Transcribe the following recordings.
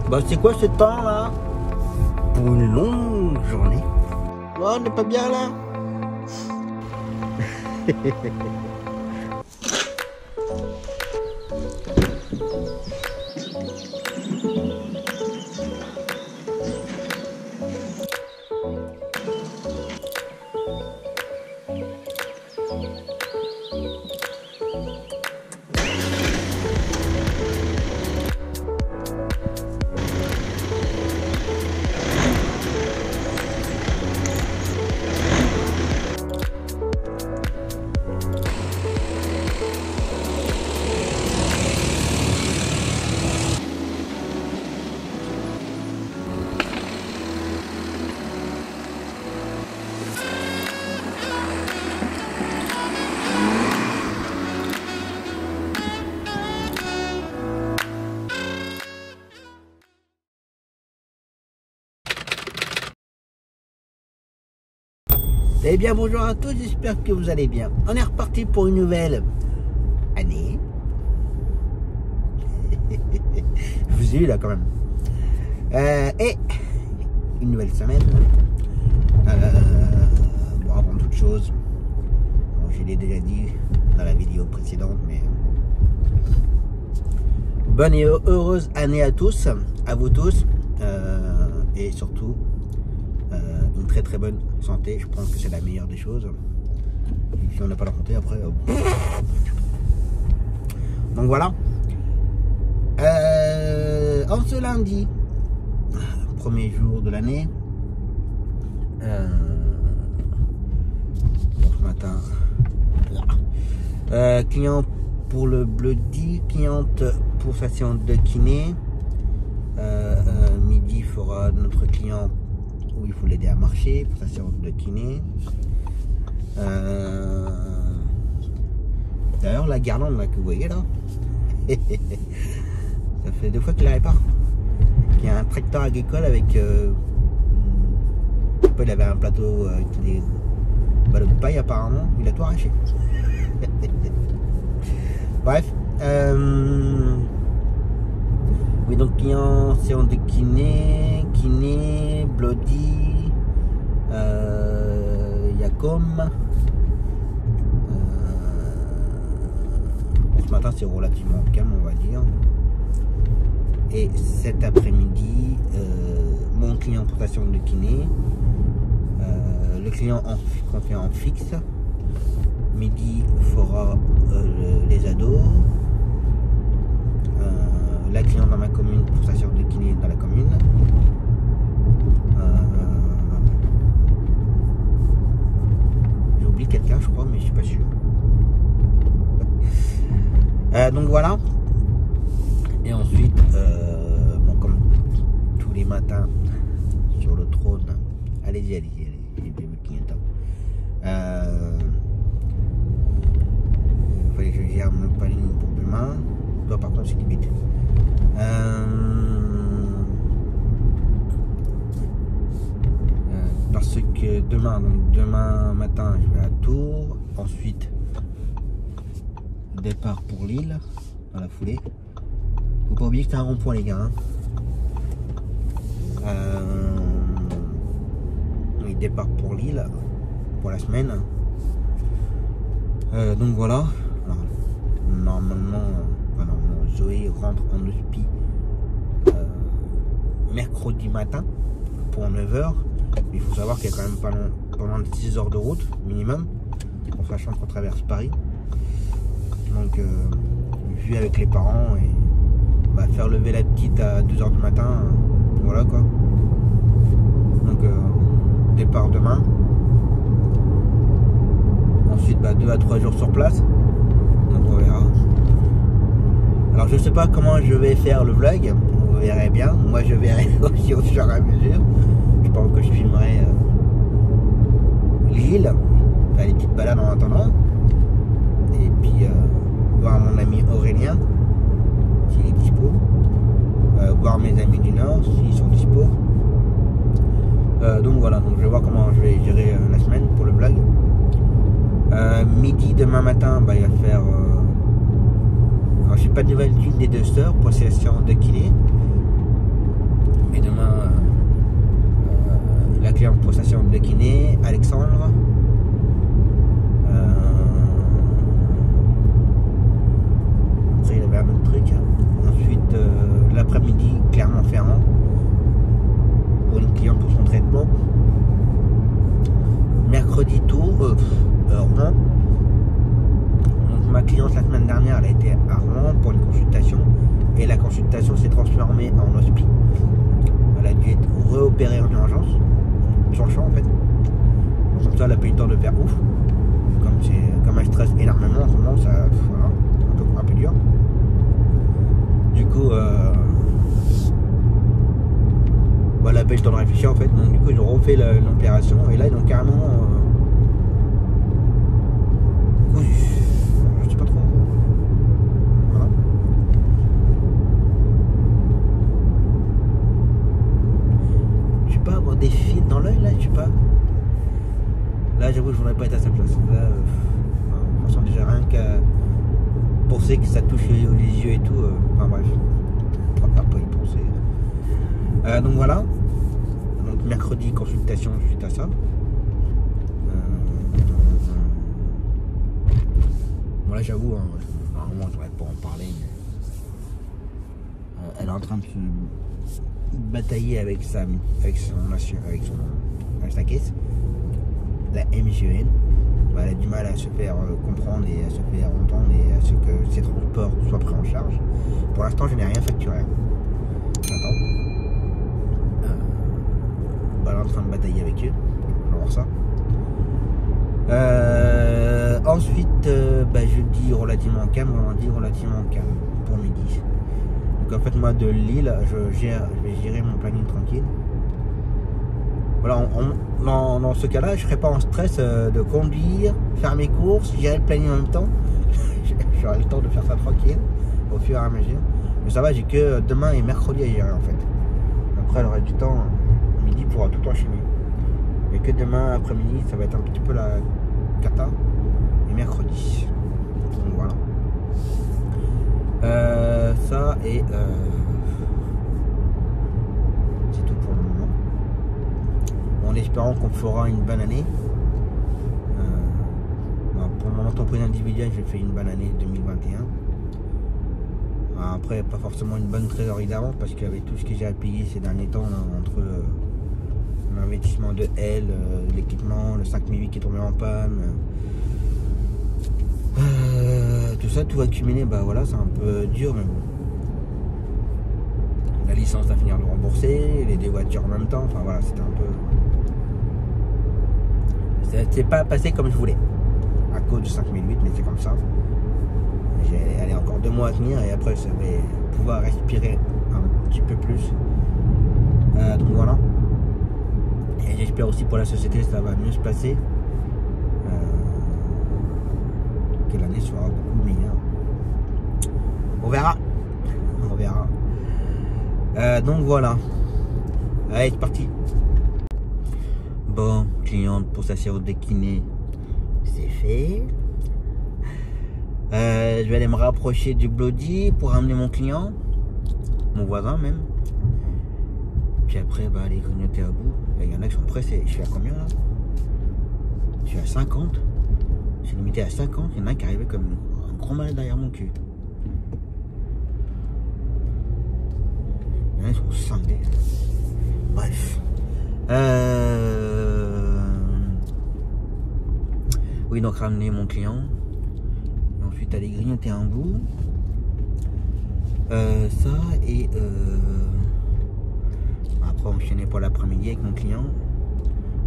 Bah c'est quoi ce temps là? Pour une longue journée. Ouais, on n'est pas bien là. Eh bien bonjour à tous, j'espère que vous allez bien. On est reparti pour une nouvelle année. Je vous ai eu là quand même. Et une nouvelle semaine. Bon, avant toute chose, bon, je l'ai déjà dit dans la vidéo précédente, mais bonne et heureuse année à tous, à vous tous, et surtout une très très bonne santé. Je pense que c'est la meilleure des choses. Si on n'a pas la santé après donc voilà. En ce lundi, premier jour de l'année, ce matin, client pour le Bloody, cliente pour sa séance de kiné. Midi fera notre client où il faut l'aider à marcher pour sa séance de kiné. D'ailleurs la guirlande là, que vous voyez là, ça fait 2 fois qu'il la répare. Il y a un tracteur agricole avec il avait un plateau avec des ballots de paille apparemment, il a tout arraché. Bref, oui, donc client séance de kiné, Bloody, Yacom. Ce matin c'est relativement calme on va dire. Et cet après-midi, mon client pour sa séance de kiné, le client qu'on fait en fixe. Midi fera les ados. La cliente dans ma commune pour sa séance de kiné dans la commune. J'ai oublié quelqu'un je crois mais je suis pas sûr. Donc voilà. Et ensuite bon, comme tous les matins sur le trône, allez-y, j'ai vu le client. Il fallait que je gère mon planning pour demain. Toi par contre c'est limite. Parce que demain matin je vais à Tours, ensuite départ pour Lille dans la foulée. Faut pas oublier que c'est un rond-point les gars. Oui, départ pour Lille pour la semaine. Donc voilà. Alors, normalement Zoé rentre en hospi mercredi matin pour 9h. Il faut savoir qu'il y a quand même pas loin de 6 heures de route minimum, en sachant qu'on traverse Paris. Donc vu avec les parents et on va faire lever la petite à 2h du matin, voilà quoi. Donc départ demain. Ensuite 2 à 3 jours sur place. Donc on verra. Alors je sais pas comment je vais faire le vlog, vous verrez bien. Moi je verrai aussi au fur et à mesure. Je pense que je filmerai Lille, faire des petites balades en attendant. Et puis voir mon ami Aurélien s'il est dispo. Voir mes amis du Nord s'ils sont dispo. Donc voilà, donc je vais voir comment je vais gérer la semaine pour le vlog. Midi demain matin, il va faire alors j'ai pas de nouvelles d'une des 2 sœurs pour ces séances de kiné. rapidement. Mercredi tour, Rouen. Donc ma cliente la semaine dernière, elle a été à Rouen pour une consultation. Et la consultation s'est transformée en hospice. Elle a dû être réopérée en urgence, sur le champ en fait. Donc comme ça, elle a pas eu le temps de faire ouf. Comme elle stresse énormément en ce moment, ça, voilà, un peu dur. Du coup, elle a pas eu le temps de réfléchir en fait. Donc du coup, ils ont refait l'opération et là, ils ont carrément, je sais pas trop. Voilà. Je sais pas, avoir des fils dans l'œil là, je sais pas. Là, j'avoue, je voudrais pas être à sa place. Là, de toute façon, déjà rien qu'à penser que ça touche les yeux et tout. Enfin bref, on va pas y penser. Donc voilà. Donc mercredi, consultation suite à ça. Bon là, j'avoue, hein, normalement, je devrais pas en parler. Mais, elle est en train de se batailler avec sa caisse. La MGN, elle a du mal à se faire comprendre et à se faire entendre et à ce que ces transports soient pris en charge. Pour l'instant, je n'ai rien facturé. J'attends. Elle est en train de batailler avec eux. On va voir ça. Ensuite, jeudi relativement calme, vendredi relativement calme pour midi. Donc en fait, moi de Lille, je vais gérer mon planning tranquille. Voilà, dans ce cas-là, je ne serai pas en stress de conduire, faire mes courses, gérer le planning en même temps. J'aurai le temps de faire ça tranquille, au fur et à mesure. Mais ça va, j'ai que demain et mercredi à gérer en fait. Après, j'aurai du temps, midi pourra tout enchaîner. Mais que demain après-midi, ça va être un petit peu la cata. Et mercredi. Donc voilà. Ça et... c'est tout pour le moment. En espérant qu'on fera une bonne année. Pour mon entreprise individuelle, j'ai fait une bonne année 2021. Après, pas forcément une bonne trésorerie d'avant, parce qu'avec tout ce que j'ai à payer ces derniers temps, là, entre l'investissement de L, l'équipement, le 5008 qui est tombé en panne, tout ça, tout accumulé, voilà, c'est un peu dur, mais bon. La licence à finir de rembourser, les deux voitures en même temps, enfin voilà, c'était un peu... C'est pas passé comme je voulais à cause du 5008, mais c'est comme ça. J'ai encore 2 mois à tenir et après ça va pouvoir respirer un petit peu plus. Donc voilà. Et j'espère aussi pour la société ça va mieux se passer. Que l'année sera beaucoup meilleure. On verra. On verra. Donc voilà. Allez, c'est parti. Bon, cliente pour sa séance de kiné, c'est fait. Je vais aller me rapprocher du Bloody pour ramener mon client, mon voisin même. Puis après, aller grignoter à bout. Il y en a qui sont pressés. Je suis à combien là? Je suis à 50. Je suis limité à 50. Il y en a qui arrivaient comme un grand malade derrière mon cul. Il y en a qui sont cinglés. Bref. Oui, donc ramener mon client. Et ensuite aller grignoter un bout. Ça et après enchaîner pour l'après-midi avec mon client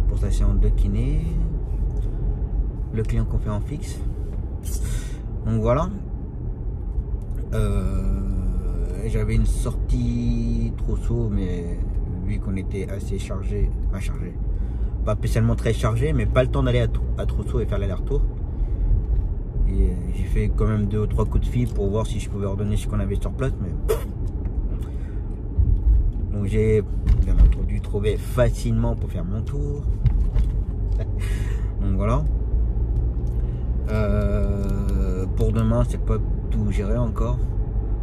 pour sa séance de kiné. Le client qu'on fait en fixe. Donc voilà. J'avais une sortie Trousseau, mais vu qu'on était assez chargé, pas spécialement très chargé, mais pas le temps d'aller à Trousseau et faire l'aller-retour. Et j'ai fait quand même 2 ou 3 coups de fil pour voir si je pouvais redonner ce qu'on avait sur place, mais donc j'ai bien entendu trouvé facilement pour faire mon tour. Donc voilà. Pour demain, c'est pas tout géré encore.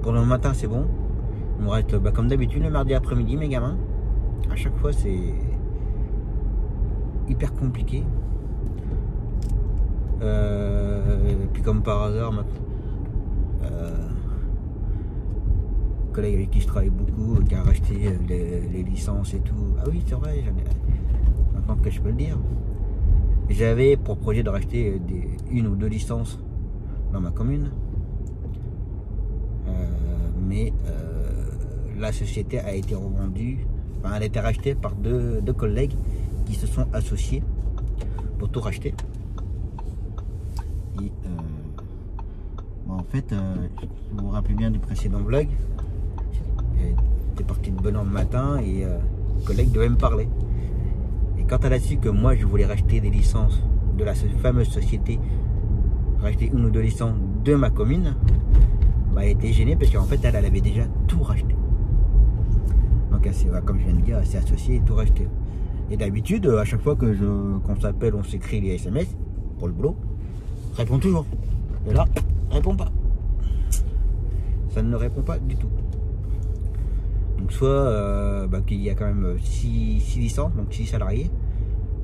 Pour demain matin, c'est bon. Il me reste comme d'habitude le mardi après-midi, mes gamins. À chaque fois, c'est hyper compliqué. Puis comme par hasard, ma collègue avec qui je travaille beaucoup, qui a racheté les licences et tout. Ah oui, c'est vrai, maintenant que je peux le dire. J'avais pour projet de racheter une ou deux licences dans ma commune. Mais la société a été revendue, enfin, elle a été rachetée par deux collègues qui se sont associés pour tout racheter. Et bon, en fait, vous vous rappelez bien du précédent vlog, j'étais parti de bonne heure le matin et le collègue devait me parler. Et quand elle a su que moi je voulais racheter des licences de la fameuse société, racheter une ou deux licences de ma commune, bah, elle était gênée parce qu'en fait elle avait déjà tout racheté. Donc comme je viens de dire, elle s'est associée et tout racheté. Et d'habitude, à chaque fois qu'on s'appelle, on s'écrit les SMS pour le boulot, répond toujours. Et là, répond pas. Ça ne répond pas du tout. Donc soit qu'il y a quand même 6 licences, donc 6 salariés.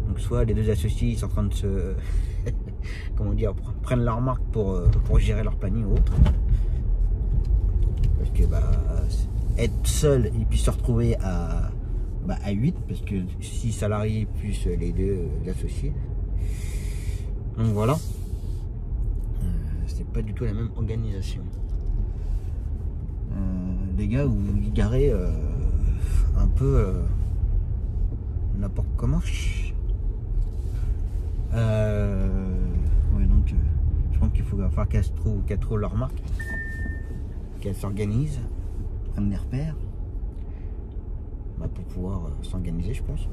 Donc soit les deux associés ils sont en train de se comment dire, prennent leur marque pour gérer leur planning ou autre. Parce que être seul et puis se retrouver à 8, parce que 6 salariés plus les deux associés. Donc voilà. C'est pas du tout la même organisation. Les gars, vous garez un peu n'importe comment. Ouais, donc je pense qu'il faut faire qu'elles trouvent leur marque, qu'elles s'organisent, prennent des repères pour pouvoir s'organiser, je pense.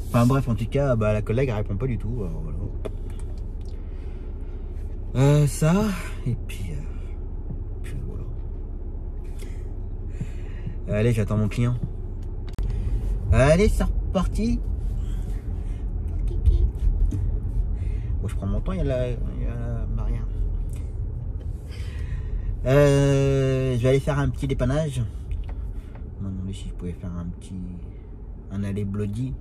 Enfin bref, en tout cas, la collègue elle répond pas du tout. Alors, voilà. Ça, et puis voilà. Allez, j'attends mon client. Allez, c'est reparti. Bon, je prends mon temps, il y a Maria. Je vais aller faire un petit dépannage. Je me demandais si je pouvais faire un aller bloody.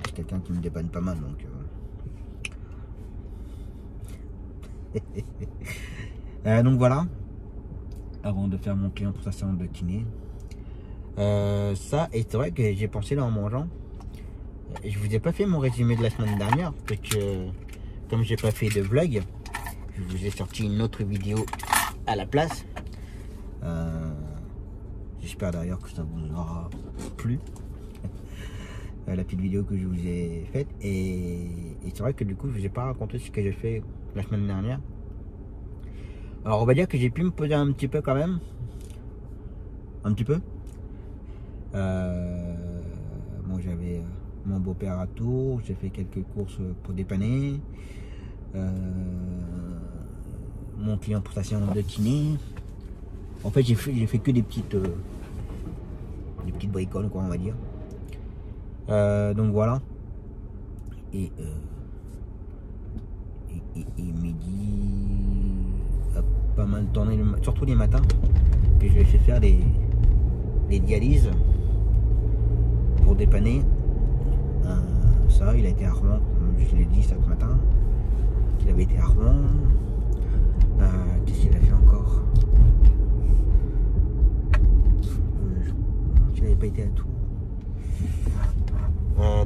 C'est quelqu'un qui me dépanne pas mal, donc donc voilà, avant de faire mon client pour sa séance de kiné. Ça, et c'est vrai que j'ai pensé là en mangeant, je vous ai pas fait mon résumé de la semaine dernière parce que comme j'ai pas fait de vlog, je vous ai sorti une autre vidéo à la place. J'espère d'ailleurs que ça vous aura plu, la petite vidéo que je vous ai faite. Et c'est vrai que du coup je vous ai pas raconté ce que j'ai fait la semaine dernière. Alors on va dire que j'ai pu me poser un petit peu quand même. Un petit peu. Bon, j'avais mon beau-père à Tours, j'ai fait quelques courses pour dépanner. Mon client pour sa séance de kiné. En fait j'ai fait que des petites bricoles, quoi, on va dire. Donc voilà. Et midi a pas mal tourné, surtout les matins, que je vais faire des dialyses pour dépanner. Ça, il a été à Rouen, je l'ai dit ça ce matin. Il avait été à Rouen. Qu'est-ce qu'il a fait encore? Il n'avait pas été à Tours.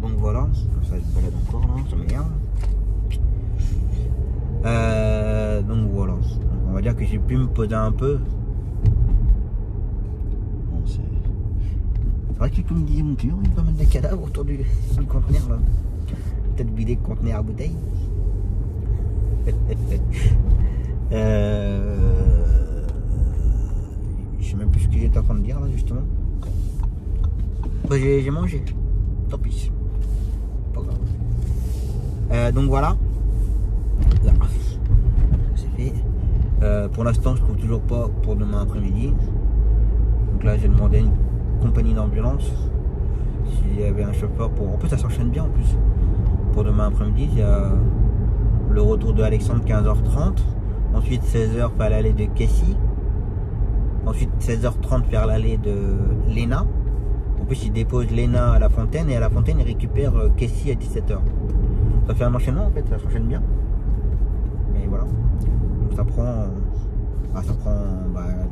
Donc voilà, ça se balade encore là, ça m'énerve. Donc voilà, donc on va dire que j'ai pu me poser un peu. Bon, c'est vrai que comme disait mon client, il y a pas mal de cadavres autour du conteneur là. Peut-être vider le conteneur à bouteille. Je sais même plus ce que j'étais en train de dire là justement. J'ai mangé, tant pis, pas grave. Donc voilà, là, c'est fait. Pour l'instant je trouve toujours pas pour demain après-midi. Donc là j'ai demandé à une compagnie d'ambulance s'il y avait un chauffeur pour... En plus ça s'enchaîne bien en plus. Pour demain après-midi il y a le retour de Alexandre 15h30. Ensuite 16h faire l'aller de Cassie. Ensuite 16h30 faire l'aller de Léna. En plus il dépose Léna à la Fontaine et à la Fontaine il récupère Cassie à 17h. Ça fait un enchaînement en fait, ça s'enchaîne bien. Mais voilà. Donc ça prend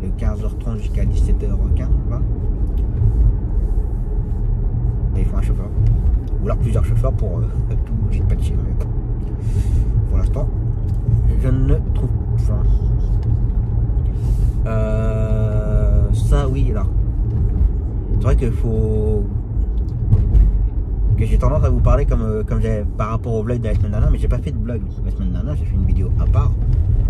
de 15h30 jusqu'à 17h15. Voilà. Là, il faut un chauffeur. Ou alors plusieurs chauffeurs pour tout dispatcher. Mais pour l'instant, je ne trouve pas. Ça, oui, là. C'est vrai qu'il faut... que j'ai tendance à vous parler comme j'avais par rapport au vlog de la semaine dernière, mais j'ai pas fait de vlog la semaine dernière, j'ai fait une vidéo à part.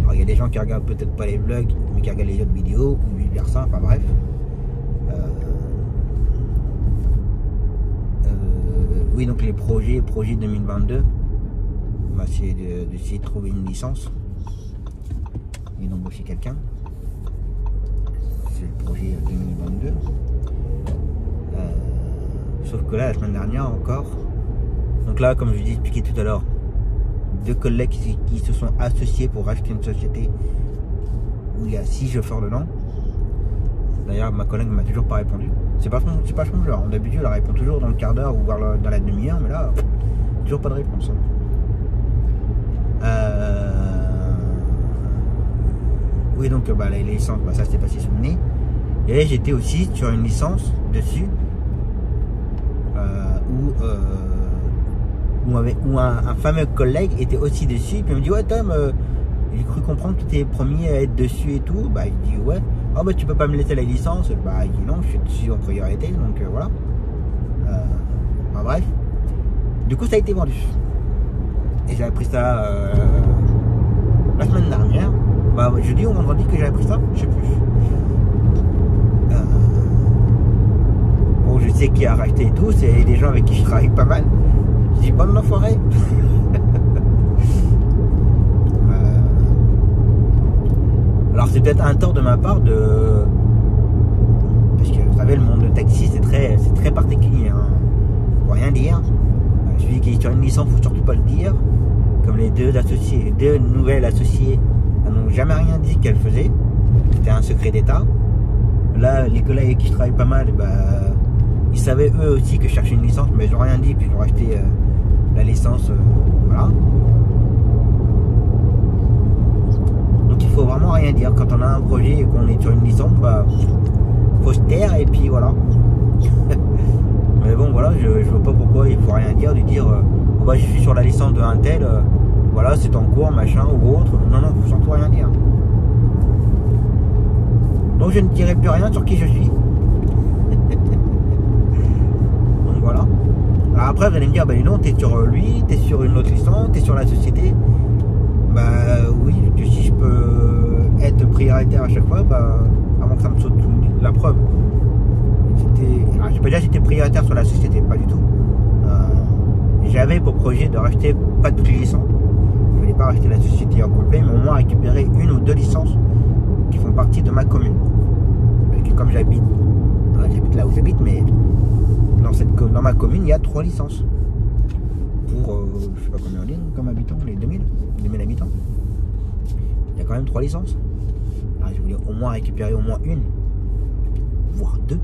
Alors il y a des gens qui regardent peut-être pas les vlogs, mais qui regardent les autres vidéos, ou vice versa, enfin bref. Oui, donc les projets 2022, bah, c'est d'essayer de trouver une licence et d'embaucher quelqu'un. C'est le projet 2022. Sauf que là, la semaine dernière encore, donc là, comme je vous ai expliqué tout à l'heure, 2 collègues qui se sont associés pour racheter une société où il y a 6 chauffeurs dedans. D'ailleurs, ma collègue ne m'a toujours pas répondu. C'est pas son genre. D'habitude, elle répond toujours dans le quart d'heure ou voire dans la demi-heure, mais là, toujours pas de réponse. Oui, donc bah, les licences, bah, ça s'est passé sur le nez. Et j'étais aussi sur une licence dessus. Où un fameux collègue était aussi dessus, puis il me dit ouais Tom, j'ai cru comprendre que tu étais premier à être dessus et tout. Bah il dit ouais, oh bah tu peux pas me laisser la licence. Bah il dit non, je suis dessus en priorité, donc voilà. Bah, bref, du coup ça a été vendu et j'ai appris ça la semaine dernière, bah jeudi ou vendredi que j'ai appris ça, je sais plus. Bon, je sais qui a racheté et tout, c'est des gens avec qui je travaille pas mal. Je dis bonne enfoiré. Alors c'est peut-être un tort de ma part de... Parce que vous savez, le monde de taxi c'est très particulier, hein. Faut rien dire. Celui qui est sur une licence, faut surtout pas le dire. Comme les deux nouvelles associées n'ont jamais rien dit qu'elles faisaient. C'était un secret d'état. Là, les collègues avec qui je travaille pas mal, bah, ils savaient eux aussi que je cherchais une licence, mais ils n'ont rien dit, puis ils ont racheté la licence, voilà. Donc il faut vraiment rien dire. Quand on a un projet et qu'on est sur une licence, bah, faut se taire et puis voilà. Mais bon, voilà, je vois pas pourquoi il faut rien dire, de dire oh, bah, je suis sur la licence de un tel, voilà, c'est en cours, machin ou autre. Non, faut surtout rien dire. Donc je ne dirai plus rien sur qui je suis. Donc voilà. Alors après vous allez me dire, bah non, t'es sur lui, t'es sur une autre licence, t'es sur la société. Bah oui, que si je peux être prioritaire à chaque fois, bah avant que ça me saute la preuve. Alors je peux dire que j'étais prioritaire sur la société, pas du tout. J'avais pour projet de racheter pas toutes les licences. Je voulais pas racheter la société en complet, mais au moins récupérer une ou deux licences qui font partie de ma commune. Parce que comme j'habite là où j'habite, mais dans ma commune, il y a 3 licences. Pour, je sais pas combien on dit, comme habitants, les 2000 habitants. Il y a quand même 3 licences. Alors, je voulais au moins récupérer au moins une, voire 2.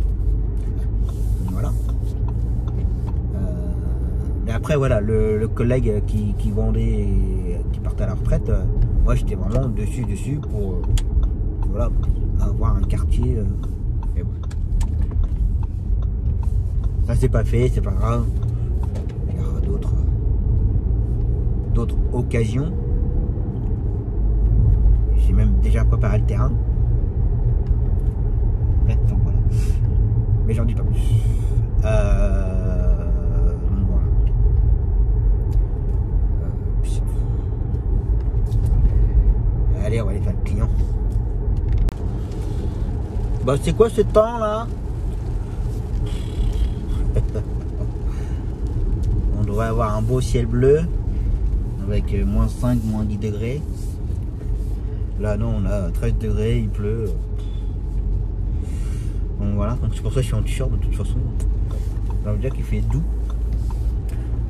Voilà. Mais après, voilà, le collègue qui vendait, qui partait à la retraite, moi j'étais vraiment dessus pour voilà, avoir un quartier. Mais bon. Ça c'est pas fait, c'est pas grave. Il y aura d'autres occasions. J'ai même déjà préparé le terrain. Donc voilà. Mais j'en dis pas plus. Donc voilà. Allez, on va aller faire le client. Bah c'est quoi ce temps là? On devrait avoir un beau ciel bleu avec moins 5, moins 10 degrés. Là non, on a 13 degrés, il pleut. Donc voilà, donc c'est pour ça que je suis en t-shirt de toute façon. Ça veut dire qu'il fait doux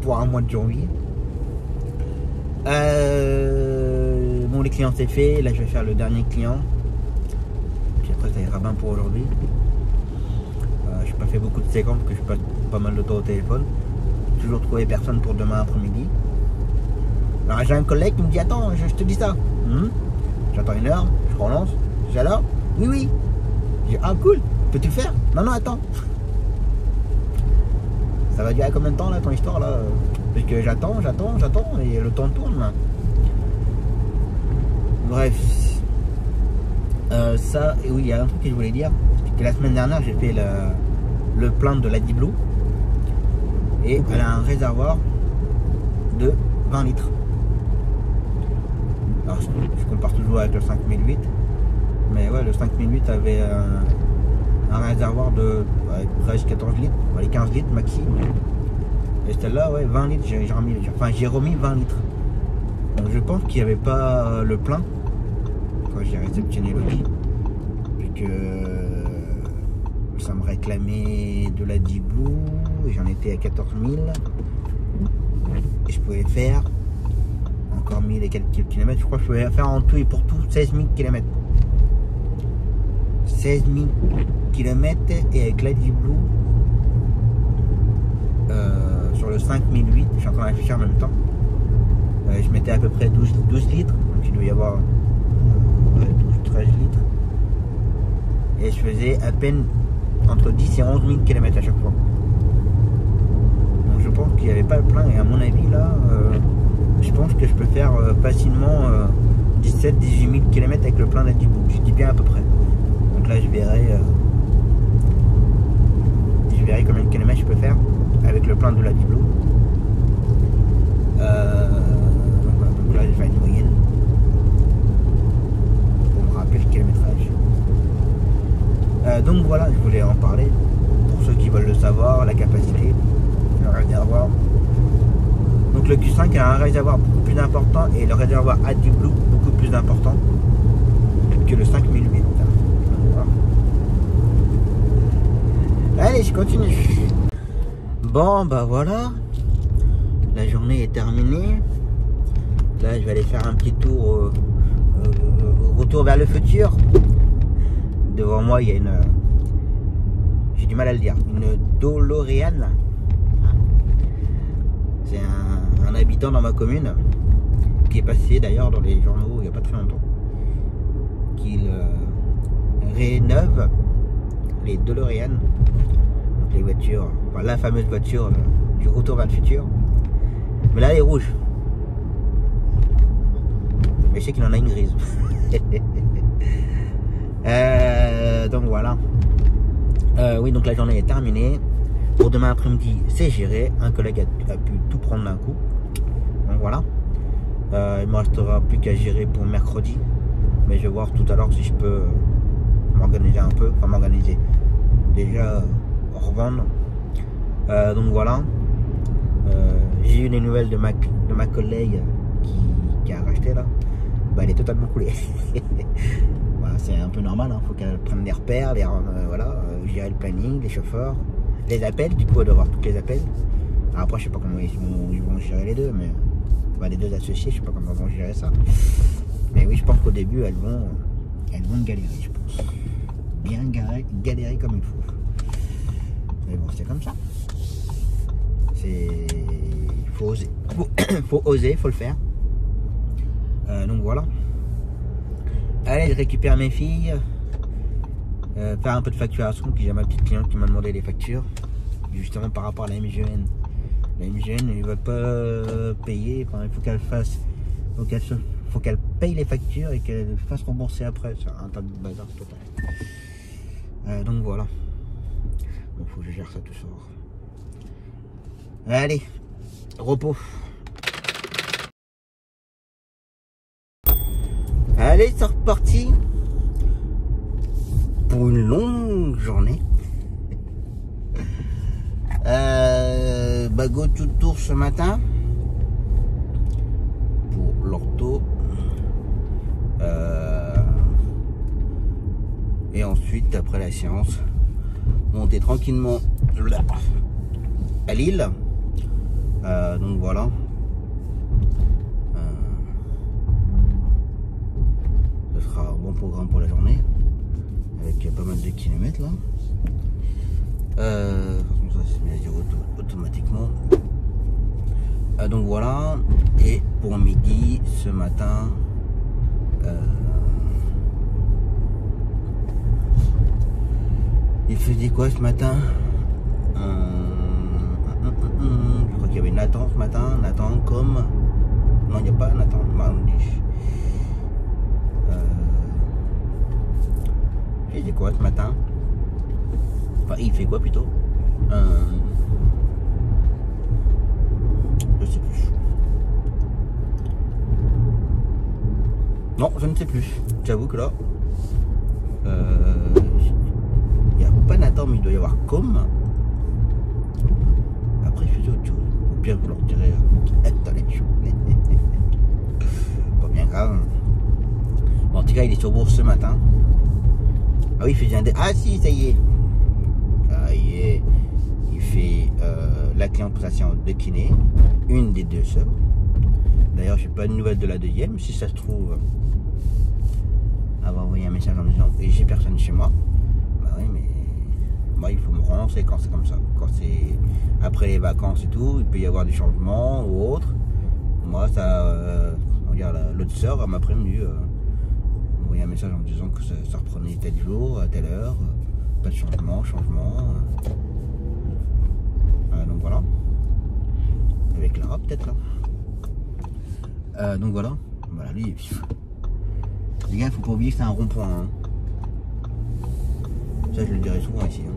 pour un mois de janvier. Bon, les clients c'est fait. Là je vais faire le dernier client. Puis après ça ira bien pour aujourd'hui. Je n'ai pas fait beaucoup de séquences parce que je passe pas mal de temps au téléphone. Toujours trouver personne pour demain après-midi. Alors j'ai un collègue qui me dit attends, je te dis ça. J'attends une heure, je relance. Je dis alors? Oui. Je dis ah cool, peux-tu le faire? Non, attends. Ça va durer combien de temps là ton histoire là? Parce que j'attends et le temps tourne là. Bref. Ça, et oui, il y a un truc que je voulais dire. Que la semaine dernière j'ai fait le plein de la Blue. Et elle a un réservoir de 20 litres. Alors je compare toujours avec le 5008. Mais ouais, le 5008 avait un réservoir de 13-14 litres, les 15 litres maxi. Et celle-là, ouais, 20 litres, j'ai remis 20 litres. Donc je pense qu'il n'y avait pas le plein quand j'ai réceptionné l'outil. Puis que ça me réclamait de la Blue et j'en étais à 14 000. Et je pouvais faire encore 1000 et quelques kilomètres. Je crois que je pouvais faire en tout et pour tout 16 000 kilomètres. 16 000 km et avec la Blue sur le 5008, je suis en train de réfléchir en même temps. Je mettais à peu près 12 litres, donc il doit y avoir 12-13 litres. Et je faisais à peine entre 10 et 11 000 km à chaque fois. Donc je pense qu'il n'y avait pas le plein et à mon avis là, je pense que je peux faire facilement 17-18 000 km avec le plein de la Blue. Je dis bien à peu près. Donc là je verrai combien de kilomètres je peux faire avec le plein de la Blue. Donc là je vais faire une moyenne pour me rappeler le kilométrage. Donc voilà, je voulais en parler pour ceux qui veulent le savoir, la capacité, le réservoir. Donc le Q5 a un réservoir beaucoup plus important et le réservoir AdBlue beaucoup plus important que le 5008. Allez, je continue. Bon, bah voilà. La journée est terminée. Là, je vais aller faire un petit tour, retour vers le futur. Devant moi, il y a une... J'ai du mal à le dire. Une DeLorean. C'est un habitant dans ma commune qui est passé d'ailleurs dans les journaux il n'y a pas très longtemps. Qu'il rénove les DeLorean. Les voitures, enfin la fameuse voiture du retour vers le futur. Mais là elle est rouge. Mais je sais qu'il en a une grise. Donc voilà. Oui, donc la journée est terminée. Pour demain après-midi, c'est géré. Un collègue a pu tout prendre d'un coup. Donc voilà. Il me restera plus qu'à gérer pour mercredi. Mais je vais voir tout à l'heure si je peux m'organiser un peu. Enfin m'organiser. Déjà revendre. Donc voilà. J'ai eu des nouvelles de ma collègue qui a racheté là. Bah, elle est totalement coulée. Bah, c'est un peu normal, hein. Faut qu'elle prenne les repères, voilà, gérer le planning, les chauffeurs, les appels, du coup elle doit avoir tous les appels. Alors, après je sais pas comment ils vont gérer les deux, mais bah, les deux associés, je sais pas comment ils vont gérer ça. Mais oui, je pense qu'au début elles vont galérer, je pense. Bien galérer comme il faut. Mais bon, c'est comme ça. Faut oser. Faut oser, faut le faire. Donc voilà. Allez, je récupère mes filles. Faire un peu de facturation. Puis j'ai ma petite cliente qui m'a demandé les factures. Justement par rapport à la MGN. La MGN, ils ne veulent pas payer. Enfin, il faut qu'elle fasse. Faut qu'elle paye les factures et qu'elle fasse rembourser après. C'est un tas de bazar total. Donc voilà. Donc faut que je gère ça tout soir. Allez, repos. Allez, c'est reparti pour une longue journée. Go tout tour ce matin pour l'ortho. Et ensuite, après la séance, monter tranquillement à Lille. Donc voilà. Ce sera un bon programme pour la journée. Avec pas mal de kilomètres là. Ça c'est mis à zéro automatiquement. Donc voilà. Et pour midi ce matin, il faisait quoi ce matin? Donc il y avait Nathan ce matin, Nathan comme... Non, il n'y a pas Nathan, il fait quoi ce matin? Enfin, il fait quoi plutôt? Je sais plus. Non, je ne sais plus. J'avoue que là, il n'y a pas Nathan, mais il doit y avoir comme. Après, il faisait autre chose. Ou bien vous leur direz dans les journées. Pas bien grave. Bon, en tout cas, il est sur Bourse ce matin. Ah oui, il faisait un dé. Ah si, ça y est. Ça y est. Il fait la cliente pour sa séance de kiné. Une des deux sœurs. D'ailleurs, j'ai pas de nouvelles de la deuxième. Si ça se trouve, elle va envoyer un message en me disant et j'ai personne chez moi. Bah oui, mais moi, il faut me relancer quand c'est comme ça. Quand c'est après les vacances et tout, il peut y avoir des changements ou autre. Moi, ça, regarde, l'autre sœur, elle m'a prévenu. Envoyé un message en me disant que ça reprenait tel jour, à telle heure, pas de changement. Donc voilà. Avec Lara peut-être là. Donc voilà. Voilà, lui. Les gars, il faut pas oublier que c'est un rond-point. Hein. Ça, je le dirai souvent ici. Hein.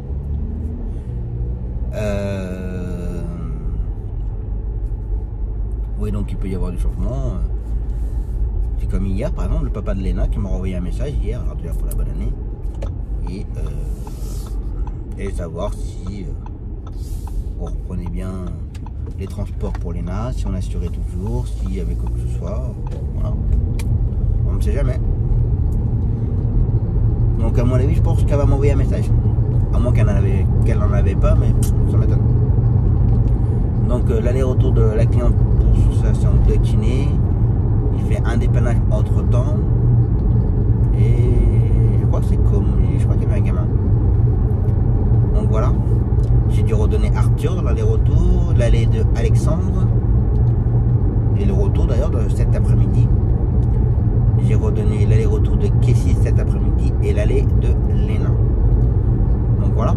Oui, donc il peut y avoir du changement. C'est comme hier, par exemple, le papa de Léna qui m'a renvoyé un message hier, alors déjà pour la bonne année, et savoir si on reprenait bien les transports pour Léna, si on assurait toujours, s'il y avait quoi que ce soit, voilà. On ne sait jamais. Donc à mon avis, je pense qu'elle va m'envoyer un message. À moins qu'elle n'en avait pas, mais ça m'étonne. Donc l'aller-retour de la cliente pour sa séance de kiné. Il fait un dépannage entre temps et je crois que c'est comme je crois qu'il y avait un gamin. Donc voilà, j'ai dû redonner Arthur dans l'aller-retour, l'aller de Alexandre et le retour d'ailleurs de cet après-midi. J'ai redonné l'aller-retour de Kessie cet après-midi et l'aller de Léna. Donc voilà.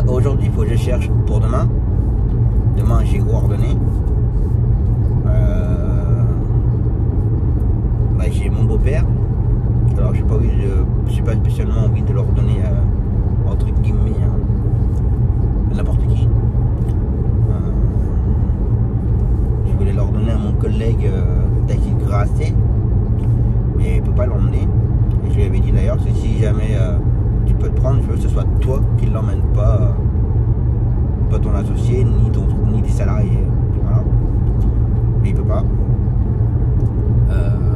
Aujourd'hui il faut que je cherche pour demain. Demain j'ai ordonné. J'ai mon beau-père, alors j'ai pas spécialement envie de leur donner entre guillemets n'importe qui. Je voulais leur donner à mon collègue David Grasset, mais il peut pas l'emmener. Et je lui avais dit d'ailleurs, c'est si jamais tu peux te prendre, je veux que ce soit toi qui ne l'emmène pas, pas ton associé ni tes salariés. Voilà. Mais il peut pas.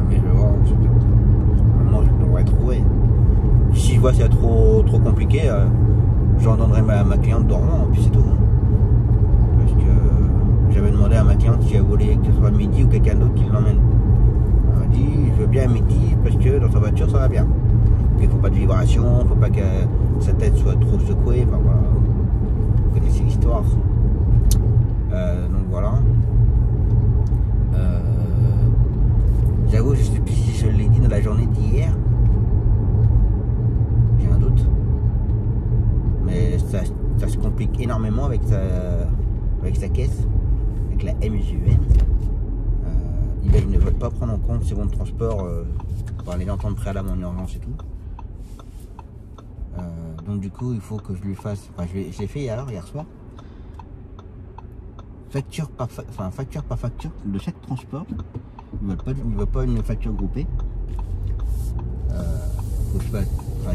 Mais je vais voir. Moi, je devrais trouver. Si je vois que c'est trop compliqué, j'en donnerai ma cliente dormant, puis c'est tout. Parce que j'avais demandé à ma cliente si elle voulait que ce soit midi ou quelqu'un d'autre qui l'emmène. Elle m'a dit je veux bien à midi parce que dans sa voiture ça va bien. Il ne faut pas de vibration, il ne faut pas que sa tête soit trop secouée. Enfin voilà. Vous connaissez l'histoire. Donc voilà. J'avoue, je ne sais plus si je l'ai dit dans la journée d'hier. J'ai un doute. Mais ça se complique énormément avec sa caisse, avec la MGN. Ils ne veulent pas prendre en compte ces bons de transport par les ententes préalables en urgence et tout. Donc du coup, il faut que je lui fasse... Enfin, je l'ai fait hier soir. Facture par facture de chaque transport. Ils ne veulent pas une facture groupée.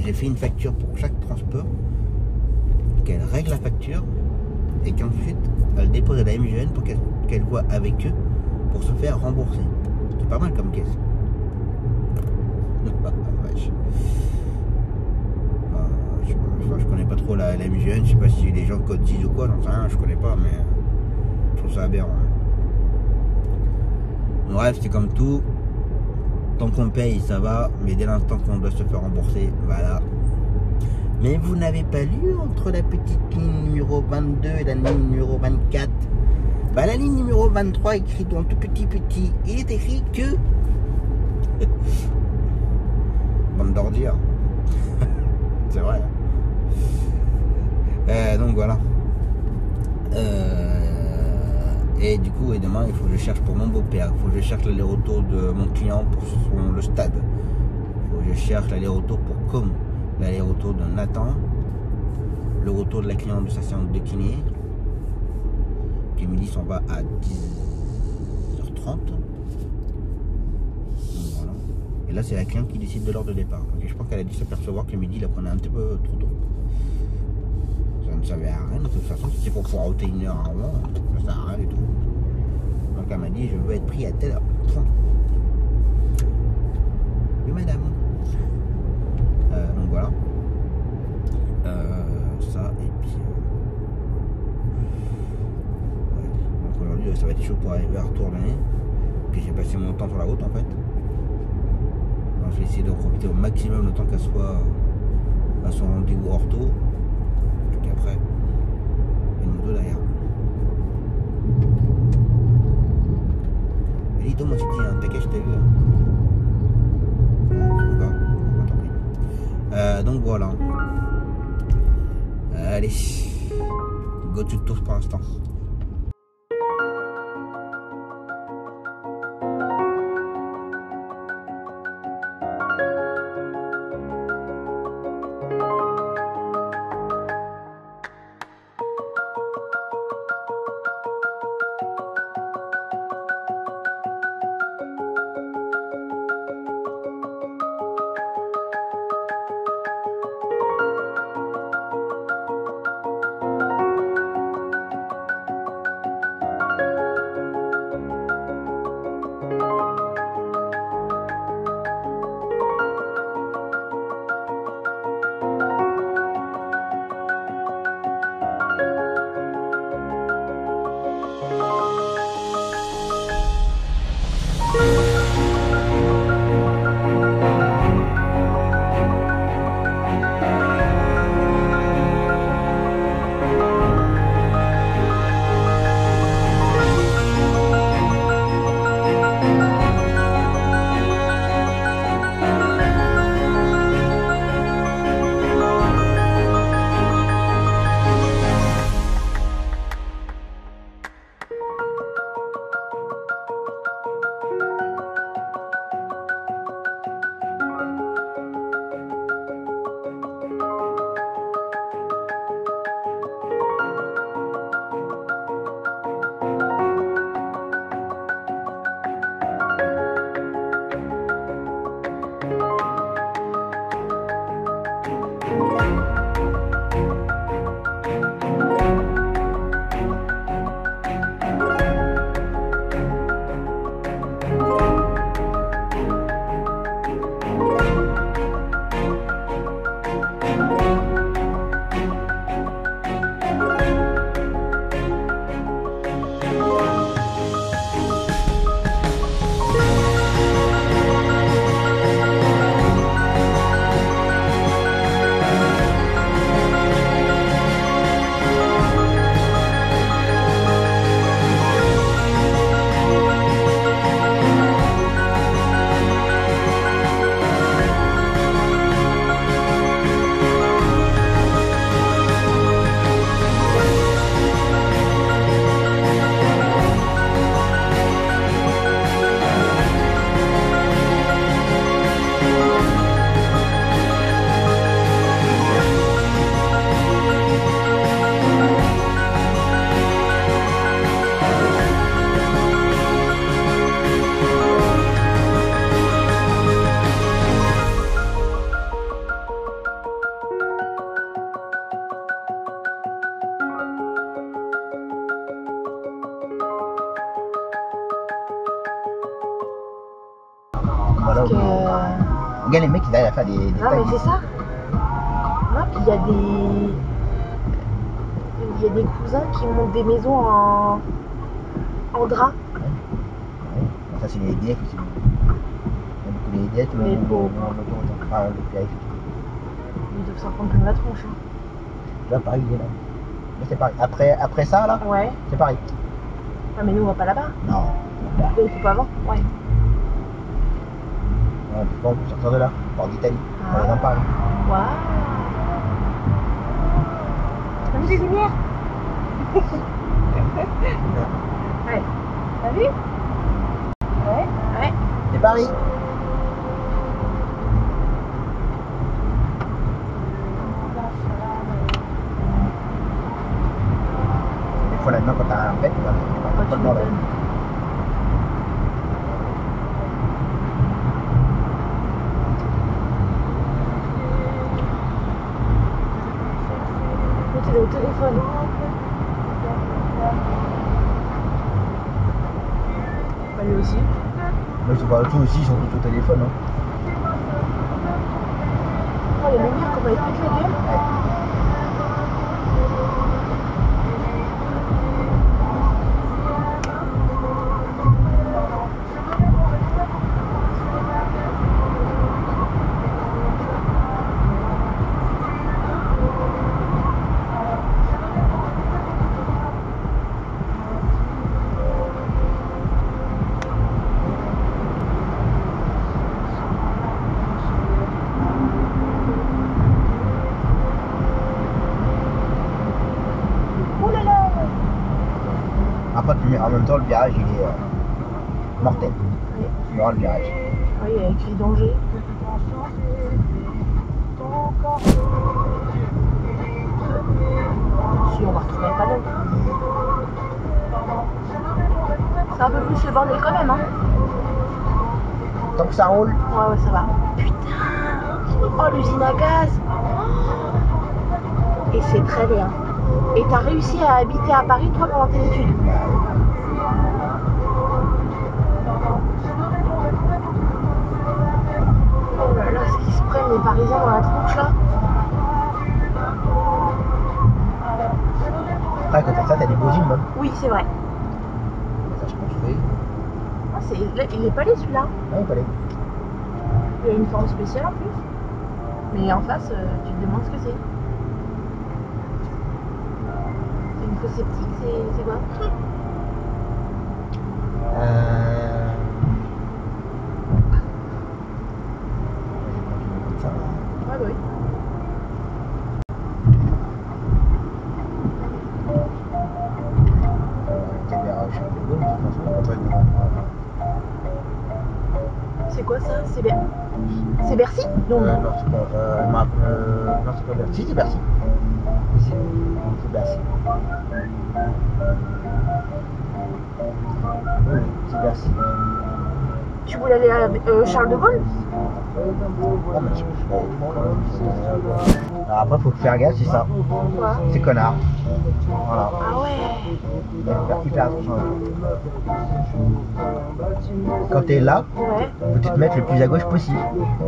J'ai fait une facture pour chaque transport, qu'elle règle la facture et qu'ensuite elle dépose à la MGN pour qu'elle voit avec eux pour se faire rembourser. C'est pas mal comme caisse. Je connais pas trop la MGN, je sais pas si les gens cotisent ou quoi, j'en sais rien, je connais pas, mais je trouve ça aberrant. Bref, c'est comme tout. Tant qu'on paye, ça va, mais dès l'instant qu'on doit se faire rembourser, voilà. Mais vous n'avez pas lu entre la petite ligne numéro 22 et la ligne numéro 24? Bah, la ligne numéro 23 écrit dans tout petit, il est écrit que... Bande d'ordures. C'est vrai. Donc voilà. Et du coup, et demain, il faut que je cherche pour mon beau-père. Il faut que je cherche l'aller-retour de mon client pour le stade. Il faut que je cherche l'aller-retour pour Com. L'aller-retour de Nathan. Le retour de la cliente de sa séance de kiné. Qui midi s'en va à 10h30. Donc voilà. Et là, c'est la cliente qui décide de l'heure de départ. Donc, je pense qu'elle a dû s'apercevoir que midi, la prenait un petit peu trop tôt. Ça ne servait à rien de toute façon. Si c'est pour pouvoir ôter une heure à moi, ça ne sert à rien du tout. Donc elle m'a dit, je veux être pris à telle heure. Point. Oui madame. Donc voilà. Ça et puis... ouais. Donc aujourd'hui, ça va être chaud pour arriver à retourner. Puis j'ai passé mon temps sur la route en fait. Donc je vais essayer de profiter au maximum le temps qu'elle soit à son rendez-vous ortho. Puis après, une moto derrière. Et dis donc, moi j'ai dit, hein, t'inquiète, je t'ai vu. Non, tu veux pas. Bon, tant pis. Donc voilà. Allez. Go to tour pour l'instant. Voilà, Parce que... regarde les mecs, ils arrivent à faire des Non, mais tailles. c'est ça. Non, puis il y a des cousins qui montent des maisons en drap. Ouais. Ça, c'est les EDF aussi. Il y a beaucoup d'EDF, Mais bon. l'autoroute, enfin, le périph'. Ils doivent s'en prendre plein la tronche. Hein. Là, pareil, il est là. Là, c'est pareil. Après ça, là, Ouais. c'est pareil. Ah, mais nous, on va pas là-bas. Non. Là. Il faut pas avant. Ouais. Ouais, on peut sortir de là, par d'Italie. Ah. On les en parle. Waouh. T'as vu les lumières? Ouais, téléphone là-dedans quand t'as un pet, bah, Ah, pas tu le bordel. m'étonnes. Oh, t'es au téléphone. Bah, lui aussi. Mais ils sont pas tous aussi, ils sont tous au téléphone. Hein. Oh, les lumières, comment elles pètent la gueule. Oh là là. Après, en même temps, le virage il est mortel. Oui, Tu verras le virage. oui, il y a écrit danger. Si, on va retrouver le panneau. C'est un peu plus le bordel quand même, hein. Tant que ça roule, Ouais, ouais, ça va. Putain. Oh, l'usine à gaz. Oh. Et c'est très bien. Et t'as réussi à habiter à Paris, toi, pendant tes études? Oh là là, ce qu'ils se prennent les Parisiens dans la tronche, là. après, à côté de ça, t'as des beaux immeubles. Oui, c'est vrai. Ça se construit. Ah, là, il est pas laid, celui-là. Ouais, il fallait. Il a une forme spéciale, en plus. Mais en face, tu te demandes ce que c'est. C'est une fosse septique, c'est quoi? Comme ça. Ouais, bah oui. T'es vers Charles de Gaulle, de toute façon, on va pas C'est quoi ça? C'est Bercy? Non, non. non, c'est pas. Non, c'est pas Bercy. Si, c'est Bercy. C'est Bercy. Oui, c'est Bercy. Tu voulais aller à Charles de Gaulle? Oh, mais alors après, faut faire gaffe, c'est ça. Quoi? C'est connard. Voilà. Ah ouais. Il faut faire hyper attention à eux. Quand t'es là, Ouais. faut te mettre le plus à gauche possible.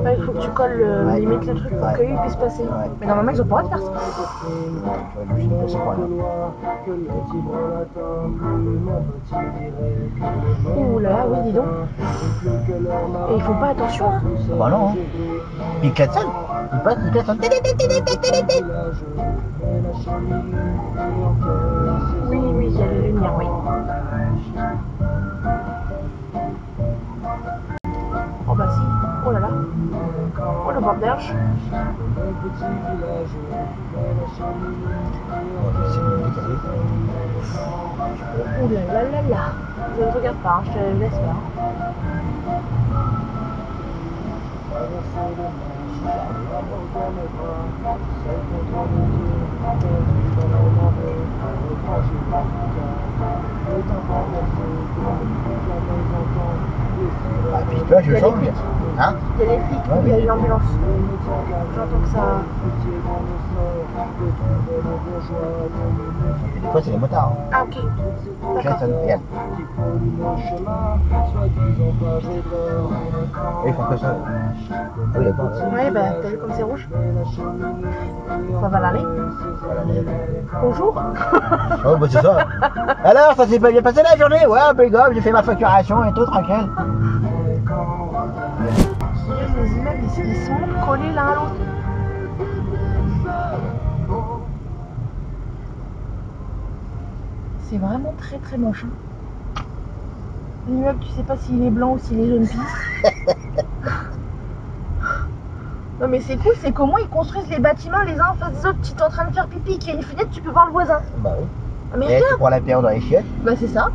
Ouais, il faut que tu colles Ouais. limite le truc pour Ouais. que lui puisse passer. Ouais. Mais normalement, ils ont pas le droit de faire ça. Je me suis passé pour rien. Ouh là là, oui, dis donc. Et ils font pas attention, hein. Ah bah non, hein. Puis il klaxonne. Il passe, il klaxonne. Oui, oui, il y a les lumières, oui. Oh bah si. Oh là là. Oh le bordel. Ouh là là là là. Je ne regarde pas, hein, je te laisse faire. Ah, puis toi, je Il y a change. les flics. Hein? Il y a les flics, Ouais, il y a mais- une ambulance. J'entends que ça. Et des fois, c'est les motards. Hein. Ah ok. Ils D'accord. klaxonnent, regarde. Et ils font que ça. Oui, les bandes. Ouais, bah t'as vu comme c'est rouge? Ça va l'aller. Voilà, les- Bonjour. Oh, bah c'est ça. Alors, ça s'est pas bien passé la journée? Ouais, un peu gomme, j'ai fait ma facturation et tout, tranquille. Les immeubles, ils sont collés l'un à l'autre. C'est vraiment très très moche. Hein. L'immeuble, tu sais pas s'il est blanc ou s'il est jaune pisse. Non mais c'est cool, c'est comment ils construisent les bâtiments les uns en face des autres. Si t'es en train de faire pipi et qu'il y a une fenêtre, tu peux voir le voisin. Bah oui. Mais Et tu regarde. prends l'apéro dans les chiottes? Bah c'est ça.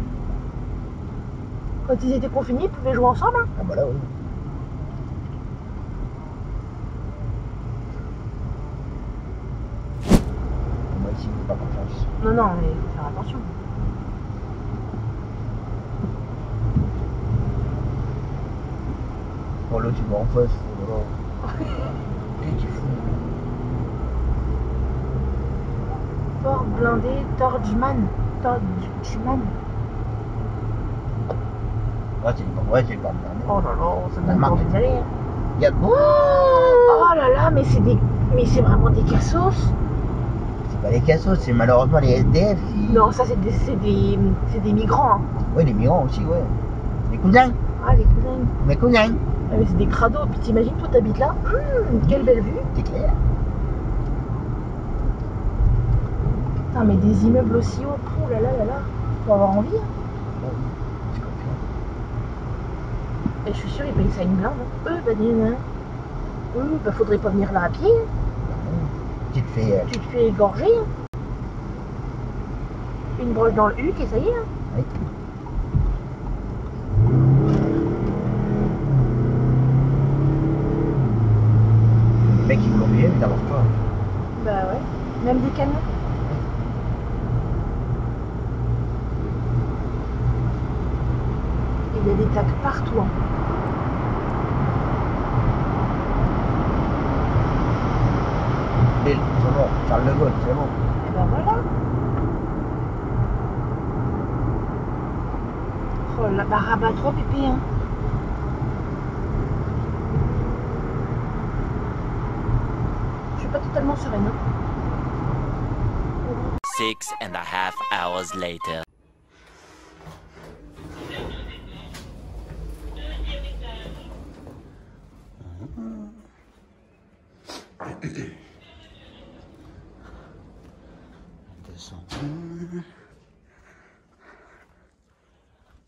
Quand ils étaient confinés, ils pouvaient jouer ensemble. Hein. Ah bah là, oui. Moi ici, pas confiance. Non, non, mais il faut faire attention. Oh là, tu vas en face. Oh là là. T'es fou. Port blindé Torjman. Ah, c'est une ouais, c'est pas mal. Oh là là, ça La donne pas marque. envie d'y aller. Il y a Oh là là, mais c'est vraiment des cassos. c'est pas les cassos, c'est malheureusement les SDF qui... Non, ça c'est des migrants. Hein. Oui, les migrants aussi, ouais. Les cousins. Ah les cousins. Les cousins. Ah, mais c'est des crados. Puis t'imagines, toi t'habites là. Quelle belle vue. C'est clair. Putain, mais des immeubles aussi hauts. Oh là là là là. Faut avoir envie. Hein. Oh, c'est confiant. Et je suis sûre, ils payent ça une blinde. Hein. Bah faudrait pas venir là à pied. Tu te fais... Tu te fais égorger. Hein. Une broche dans le huc et ça y est. Hein. Oui. Le mec, il conduit, mais d'abord pas. Bah ouais. Même des camions. Il y a des tacs partout. Hein. C'est bon, Charles de Gaulle, c'est bon. Et ben voilà. Oh là, bah rabat-toi pépé. Hein. Je suis pas totalement sereine. Hein. 6.5 hours later.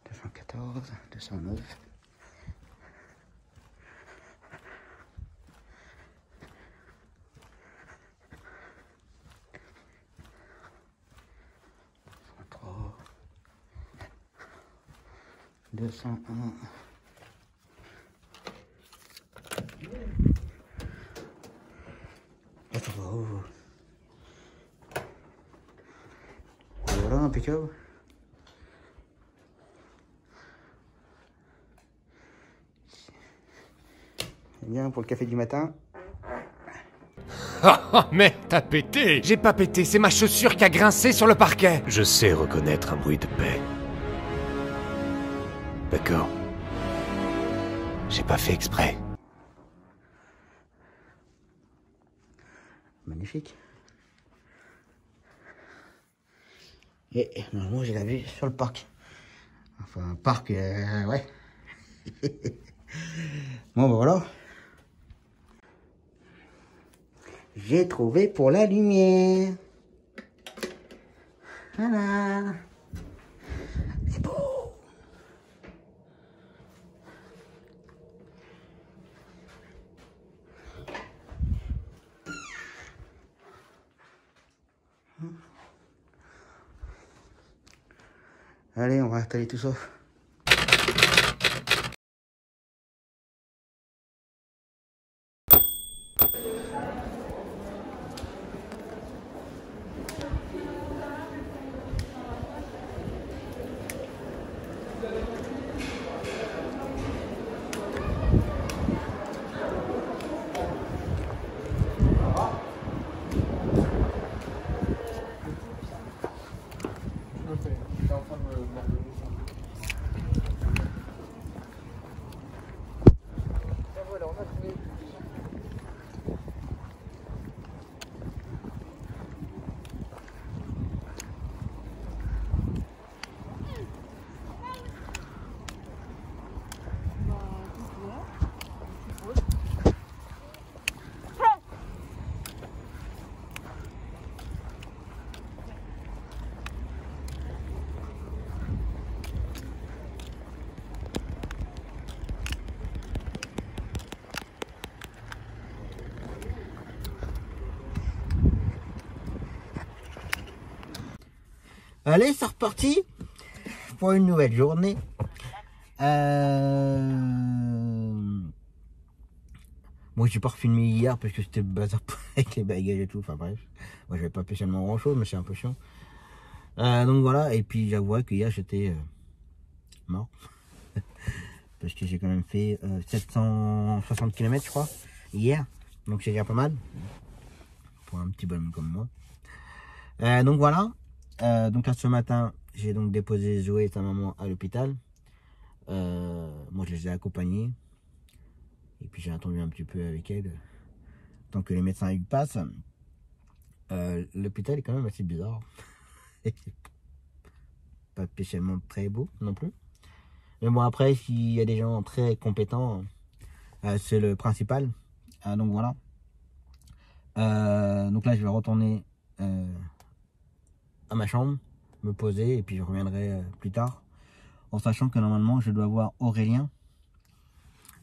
$214, $209. $201. Voilà, impeccable. Bien pour le café du matin. Mais t'as pété! J'ai pas pété, c'est ma chaussure qui a grincé sur le parquet! Je sais reconnaître un bruit de paix. D'accord. J'ai pas fait exprès. Magnifique. Et normalement j'ai la vue sur le parc. Enfin, parc, ouais. Bon, ben voilà. J'ai trouvé pour la lumière. Voilà. C'est beau. Allez, on va installer tout ça. Allez, c'est reparti pour une nouvelle journée. Moi, j'ai pas refilmé hier parce que c'était le bazar avec les bagages et tout. Enfin bref, moi j'avais pas spécialement grand chose, mais c'est un peu chiant. Donc voilà, et puis j'avoue que hier j'étais mort. parce que j'ai quand même fait 760 km je crois hier, donc c'est déjà pas mal pour un petit bonhomme comme moi. Donc voilà, donc là ce matin j'ai donc déposé Zoé et sa maman à l'hôpital. Moi je les ai accompagnés et puis j'ai attendu un petit peu avec elles tant que les médecins y passent. L'hôpital est quand même assez bizarre. Pas spécialement très beau non plus. Mais bon, après, s'il y a des gens très compétents, c'est le principal. Donc voilà. Donc là, je vais retourner à ma chambre, me poser, et puis je reviendrai plus tard. En sachant que normalement, je dois voir Aurélien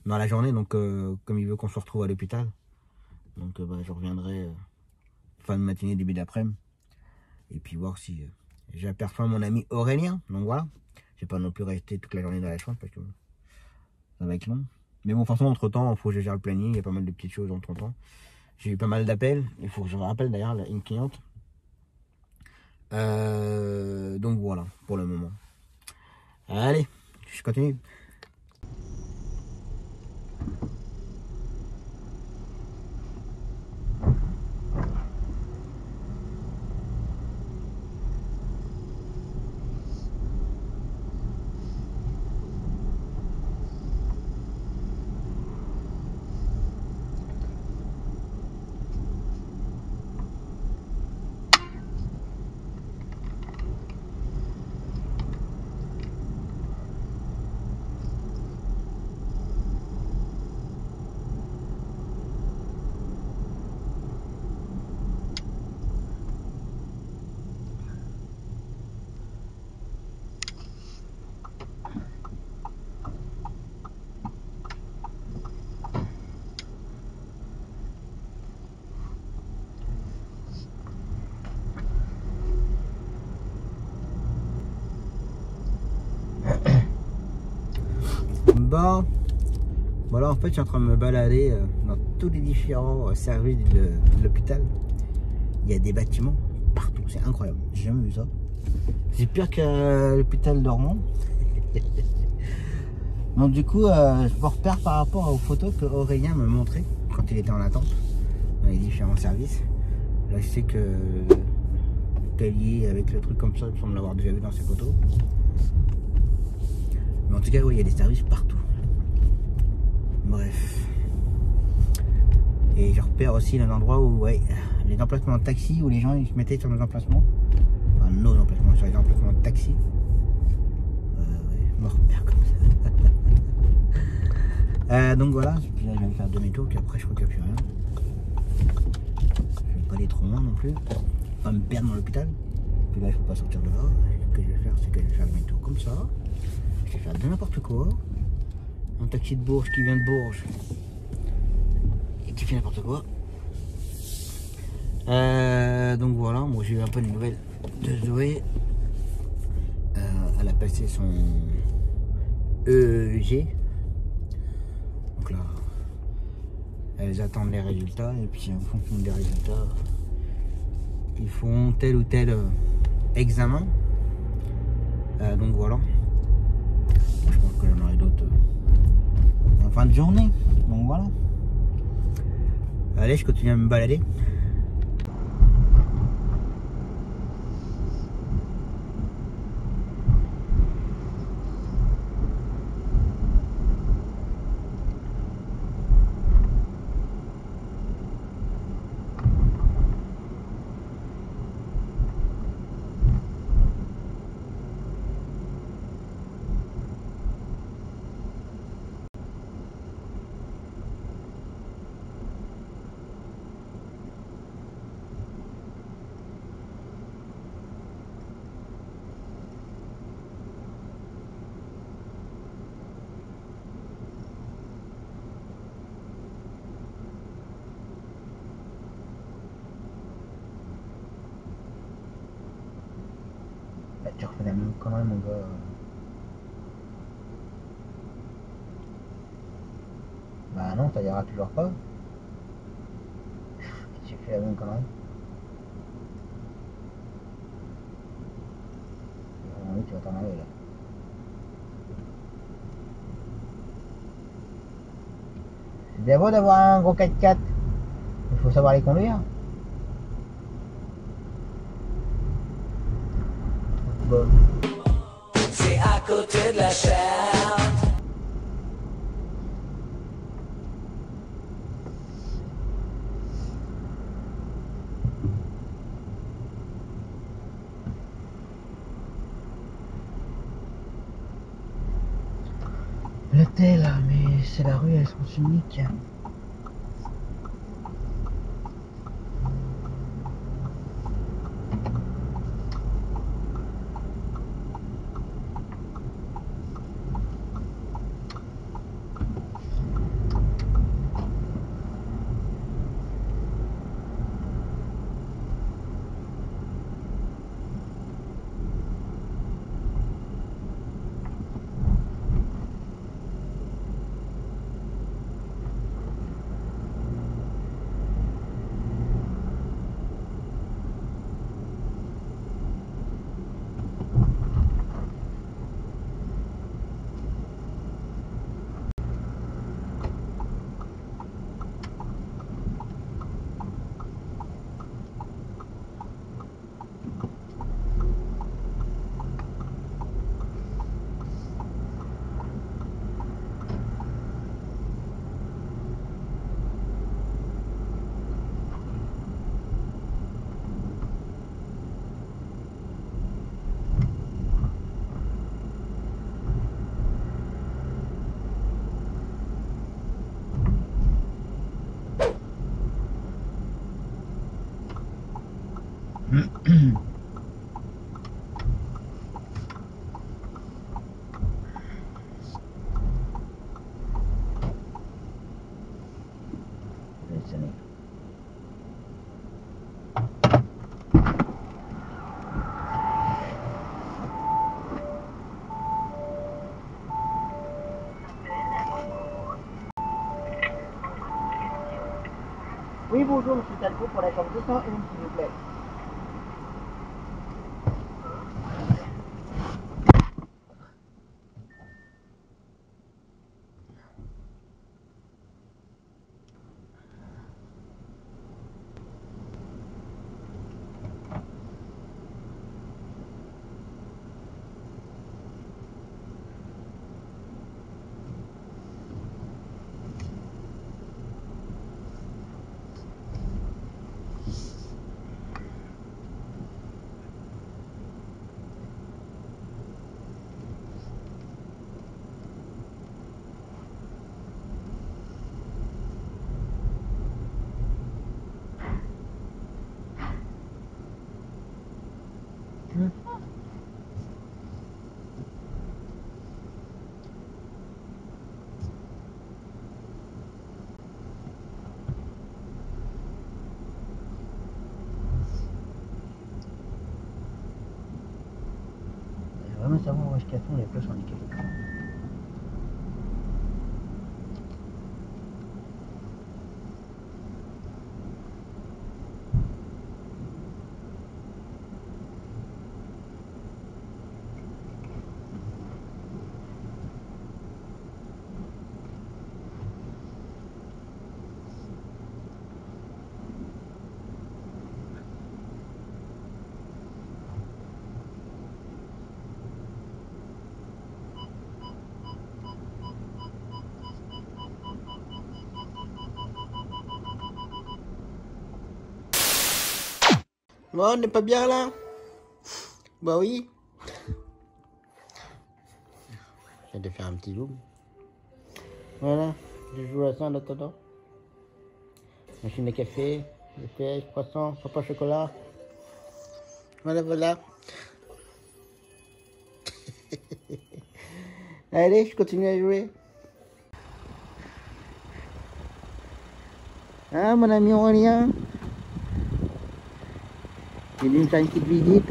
dans la journée. Donc, comme il veut qu'on se retrouve à l'hôpital. Donc, je reviendrai fin de matinée, début d'après-midi. Et puis voir si j'aperçois mon ami Aurélien. Donc voilà. Je vais pas non plus rester toute la journée dans la chambre parce que ça va être long. Mais bon, forcément, entre temps, il faut que je gère le planning. Il y a pas mal de petites choses entre temps. J'ai eu pas mal d'appels. Il faut que je me rappelle d'ailleurs une cliente. Donc voilà, pour le moment. Allez, je continue. Bon, voilà, en fait, je suis en train de me balader dans tous les différents services de l'hôpital. Il y a des bâtiments partout, c'est incroyable. J'ai jamais vu ça. C'est pire qu'à l'hôpital d'Ormont. Donc du coup, je me repère par rapport aux photos que Aurélien me montrait quand il était en attente dans les différents services. Là, je sais que Talier avec le truc comme ça, il semble l'avoir déjà vu dans ses photos. Mais en tout cas, oui, il y a des services partout. Bref. Et je repère aussi un endroit où, ouais, les emplacements de taxi, où les gens ils se mettaient sur nos emplacements. Enfin, nos emplacements, sur les emplacements de taxi. Ouais, je me repère comme ça. Donc voilà, puis là, je vais faire demi-tour, puis après, je crois qu'il n'y a plus rien. Je vais pas aller trop loin non plus. Pas me perdre dans l'hôpital. Puis là, il faut pas sortir de là. Ce que je vais faire, c'est que je vais faire demi-tour comme ça. Je vais faire de n'importe quoi. Un taxi de Bourges qui vient de Bourges et qui fait n'importe quoi. Donc voilà, moi j'ai eu un peu de nouvelles de Zoé. Elle a passé son EEG. Donc là, elles attendent les résultats et puis en fonction des résultats, ils font tel ou tel examen. Donc voilà. Je pense que j'en aurai d'autres en fin de journée. Donc voilà. Allez, je continue à me balader. Bah, tu refais la même connerie, mon gars. Bah non, ça ira toujours pas. J'ai fait la même connerie. Oui, tu vas t'en aller là. bien beau d'avoir un gros 4x4. Il faut savoir les conduire. Bon. C'est à côté de la chair. Le thé là, mais c'est la rue, elles sont uniques. Oui, bonjour, monsieur Talbot, pour la chambre 201, s'il vous plaît. Vraiment savoir où est-ce qu'elles sont les places handicapées. Bon, on n'est pas bien là? Bah oui. Je viens de faire un petit zoom. Voilà, je joue à ça en attendant. Machine à café, le thé, croissant, papa chocolat. Voilà, voilà. Allez, je continue à jouer. Ah, mon ami Aurélien. Il vient me faire une petite visite.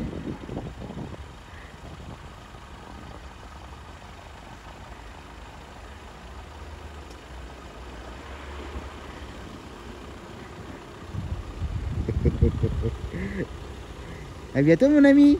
À bientôt, mon ami.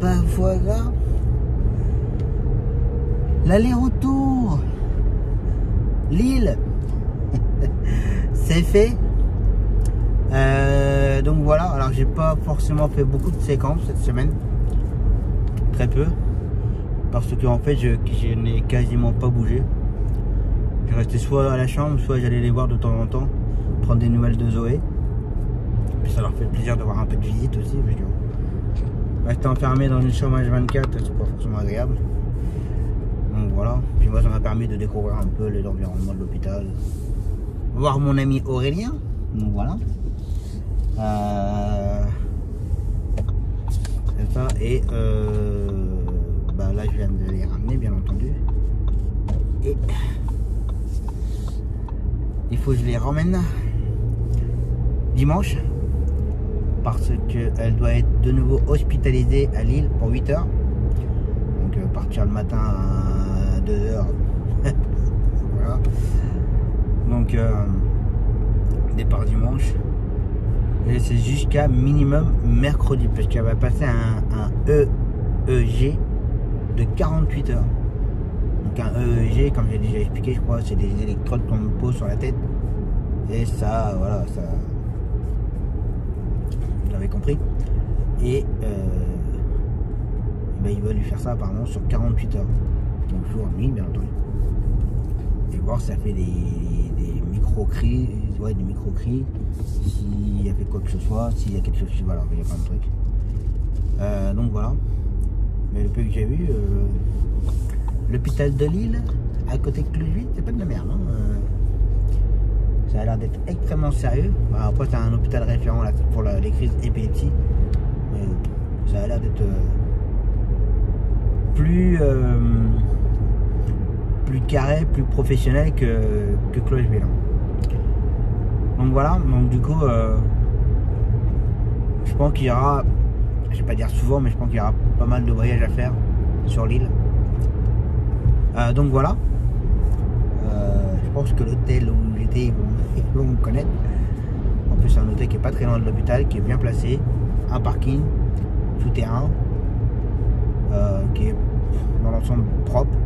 bah voilà. L'aller-retour. Lille. C'est fait. Donc voilà, alors j'ai pas forcément fait beaucoup de séquences cette semaine. Très peu. Parce que en fait je n'ai quasiment pas bougé. Je restais soit à la chambre, soit j'allais les voir de temps en temps, prendre des nouvelles de Zoé. Puis ça leur fait plaisir d'avoir un peu de visite aussi. Parce que rester enfermé dans une chambre H24, c'est pas forcément agréable. Donc voilà. Puis moi ça m'a permis de découvrir un peu les environnements de l'hôpital. Voir mon ami Aurélien. Donc voilà. C'est ça. Et bah là je viens de les ramener bien entendu. Et il faut que je les ramène dimanche. Parce qu'elle doit être de nouveau hospitalisée à Lille pour 8 heures. Donc partir le matin à 2 heures. Voilà. Donc départ dimanche. Et c'est jusqu'à minimum mercredi. Parce qu'elle va passer un EEG de 48 heures. Donc un EEG, comme j'ai déjà expliqué, je crois, c'est des électrodes qu'on me pose sur la tête. Et ça, voilà, ça... Vous l'avez compris. Et ben, il va lui faire ça apparemment sur 48 heures. Donc jour et nuit, bien entendu. Et voir si ça fait des micro-cris. Ouais, des micro-cris. S'il y avait quoi que ce soit, s'il y a quelque chose, voilà, il y a plein de trucs. Donc voilà. Mais le peu que j'ai vu, l'hôpital de Lille, à côté de Clovis, c'est pas de la merde. Hein. Ça a l'air d'être extrêmement sérieux. Bah, après, c'est un hôpital référent là, pour les crises épilepsie. Mais ça a l'air d'être plus carré, plus professionnel que Clocheville. Donc voilà, donc du coup, je pense qu'il y aura, je vais pas dire souvent, mais je pense qu'il y aura pas mal de voyages à faire sur l'île. Donc voilà, je pense que l'hôtel où j'étais, ils vont me connaître. En plus, c'est un hôtel qui est pas très loin de l'hôpital, qui est bien placé, un parking souterrain, qui est dans l'ensemble propre.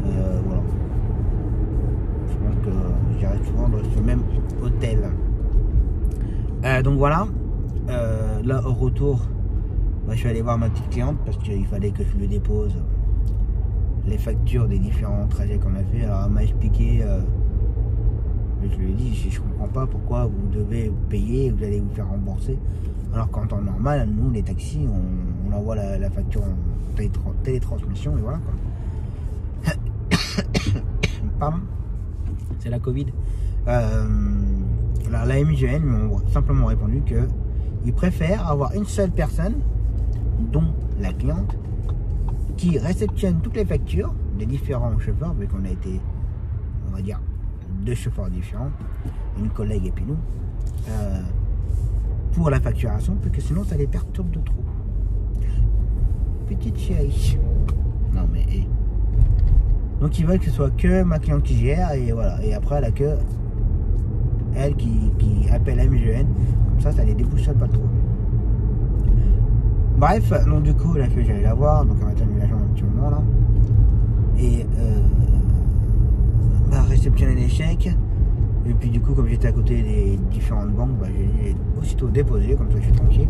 Voilà. Je pense que j'irai souvent dans ce même hôtel. Donc voilà. Là au retour, bah, je suis allé voir ma petite cliente parce qu'il fallait que je lui dépose les factures des différents trajets qu'on a fait. Alors elle m'a expliqué, je lui ai dit, je comprends pas pourquoi vous devez payer, vous allez vous faire rembourser. Alors qu'en temps normal, nous les taxis, on envoie la facture en télétransmission et voilà quoi. Pardon, c'est la Covid. La MIGN m'ont simplement répondu que ils préfèrent avoir une seule personne, dont la cliente, qui réceptionne toutes les factures des différents chauffeurs, vu qu'on a été, on va dire, 2 chauffeurs différents, une collègue et puis nous, pour la facturation, parce que sinon ça les perturbe de trop. Petite chérie. Non mais... Donc ils veulent que ce soit que ma cliente qui gère et voilà. Et après elle a que elle qui appelle MGN. Comme ça les débouche pas trop. Bref, donc du coup elle a fait j'allais la voir. Donc elle m'a tenu la jambe un petit moment là. Et bah, réceptionner les chèques. Et puis du coup comme j'étais à côté des différentes banques, bah, j'ai aussitôt déposé, comme ça je suis tranquille.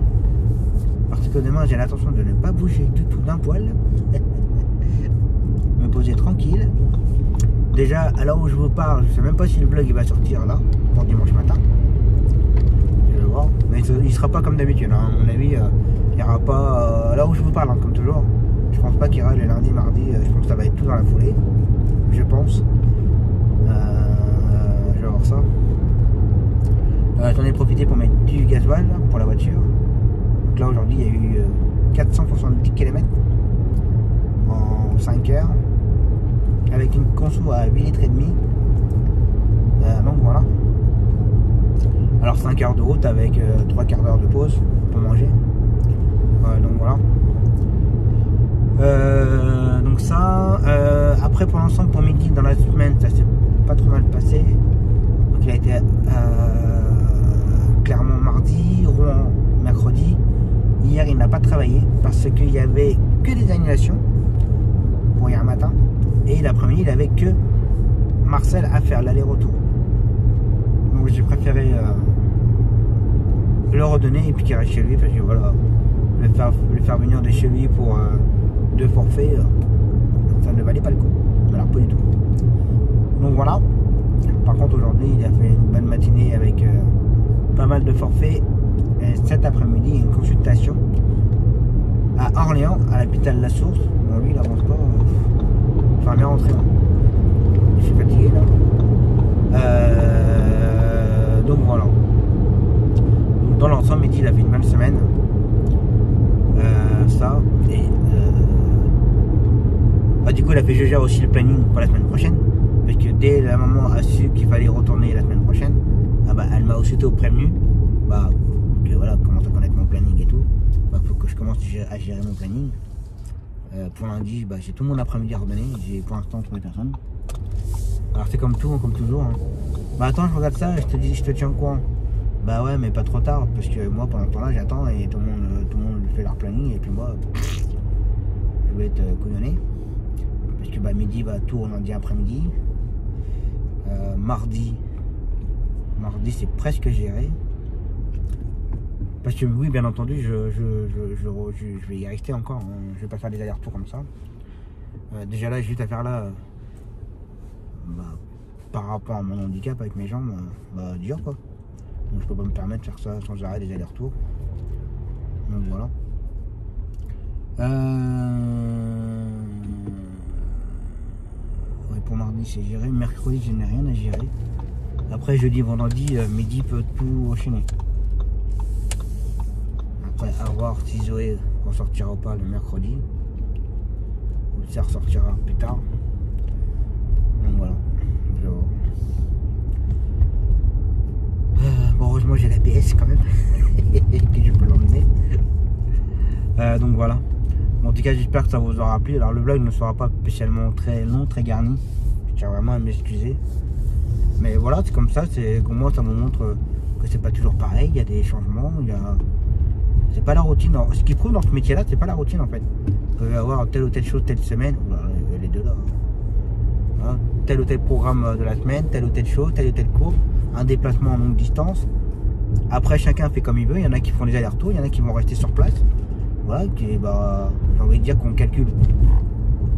Parce que demain j'ai l'intention de ne pas bouger du tout d'un poil. Me poser tranquille. Déjà à l'heure où je vous parle, je sais même pas si le vlog il va sortir là pour dimanche matin. Je vais voir. Mais il sera pas comme d'habitude. Hein. À mon avis, il n'y aura pas là où je vous parle, hein, comme toujours. Je pense pas qu'il y aura le lundi, mardi. Je pense que ça va être tout dans la foulée. Je pense. Je vais voir ça. J'en ai profité pour mettre du gasoil pour la voiture. Donc là aujourd'hui il y a eu 470 km en 5 heures. Avec une conso à 8 litres et demi. Donc voilà. Alors 5 heures de route avec 3 quarts d'heure de pause pour manger. Donc voilà. Donc ça. Après pour l'ensemble pour midi dans la semaine ça s'est pas trop mal passé. Donc il a été Clermont mardi, Rouen mercredi. Hier hier, il n'a pas travaillé parce qu'il n'y avait que des annulations pour hier matin. Et l'après-midi, il n'avait que Marcel à faire l'aller-retour. Donc j'ai préféré le redonner et puis qu'il reste chez lui parce que voilà, le faire venir de chez lui pour 2 forfaits, ça ne valait pas le coup. Alors pas du tout. Donc voilà. Par contre aujourd'hui il a fait une bonne matinée avec pas mal de forfaits. Et cet après-midi il y a une consultation à Orléans, à l'hôpital La Source. Bon lui il avance pas. Enfin bien rentré. Je suis fatigué là. Donc voilà. Donc, dans l'ensemble il dit il a fait une bonne semaine. Ça et du coup, elle je gère aussi le planning pour la semaine prochaine. Parce que dès la maman a su qu'il fallait retourner la semaine prochaine, elle m'a aussitôt prévenu. Que voilà, commence à connaître mon planning et tout. Faut que je commence à gérer mon planning. Pour lundi, j'ai tout mon après-midi à redonner. J'ai pour l'instant trouvé personne. Alors c'est comme tout, comme toujours. Hein. Attends, je regarde ça, je te tiens au courant. Ouais, mais pas trop tard, parce que moi pendant ce temps-là j'attends et tout le monde fait leur planning et puis moi je vais être couillonné. Parce que midi va tourner lundi après-midi. Mardi c'est presque géré. Parce que oui, bien entendu, je vais y rester encore. Hein. Je vais pas faire des allers-retours comme ça. Déjà là, j'ai juste à faire là, par rapport à mon handicap avec mes jambes, dur quoi. Donc je peux pas me permettre de faire ça sans arrêt des allers-retours. Donc voilà. Ouais, pour mardi c'est géré. Mercredi je n'ai rien à gérer. Après jeudi, vendredi, midi peut tout enchaîner. Après à voir si Zoé ressortira ou pas le mercredi. Ou si ça ressortira plus tard. Donc voilà. Bon, heureusement j'ai la PS quand même que je peux l'emmener. Donc voilà. Bon, en tout cas j'espère que ça vous aura plu. Alors le vlog ne sera pas spécialement très long, très garni. Je tiens vraiment à m'excuser. Mais voilà, c'est comme ça, c'est comme moi ça me montre que c'est pas toujours pareil, il y a des changements, c'est pas la routine. Alors, ce qui prouve dans ce métier là, c'est pas la routine en fait. Vous pouvez avoir telle ou telle chose telle semaine, les deux là. Hein, tel ou tel programme de la semaine, telle ou telle chose, tel ou tel cours, un déplacement en longue distance. Après chacun fait comme il veut, il y en a qui font des allers-retours, il y en a qui vont rester sur place. Voilà, j'ai envie de dire qu'on calcule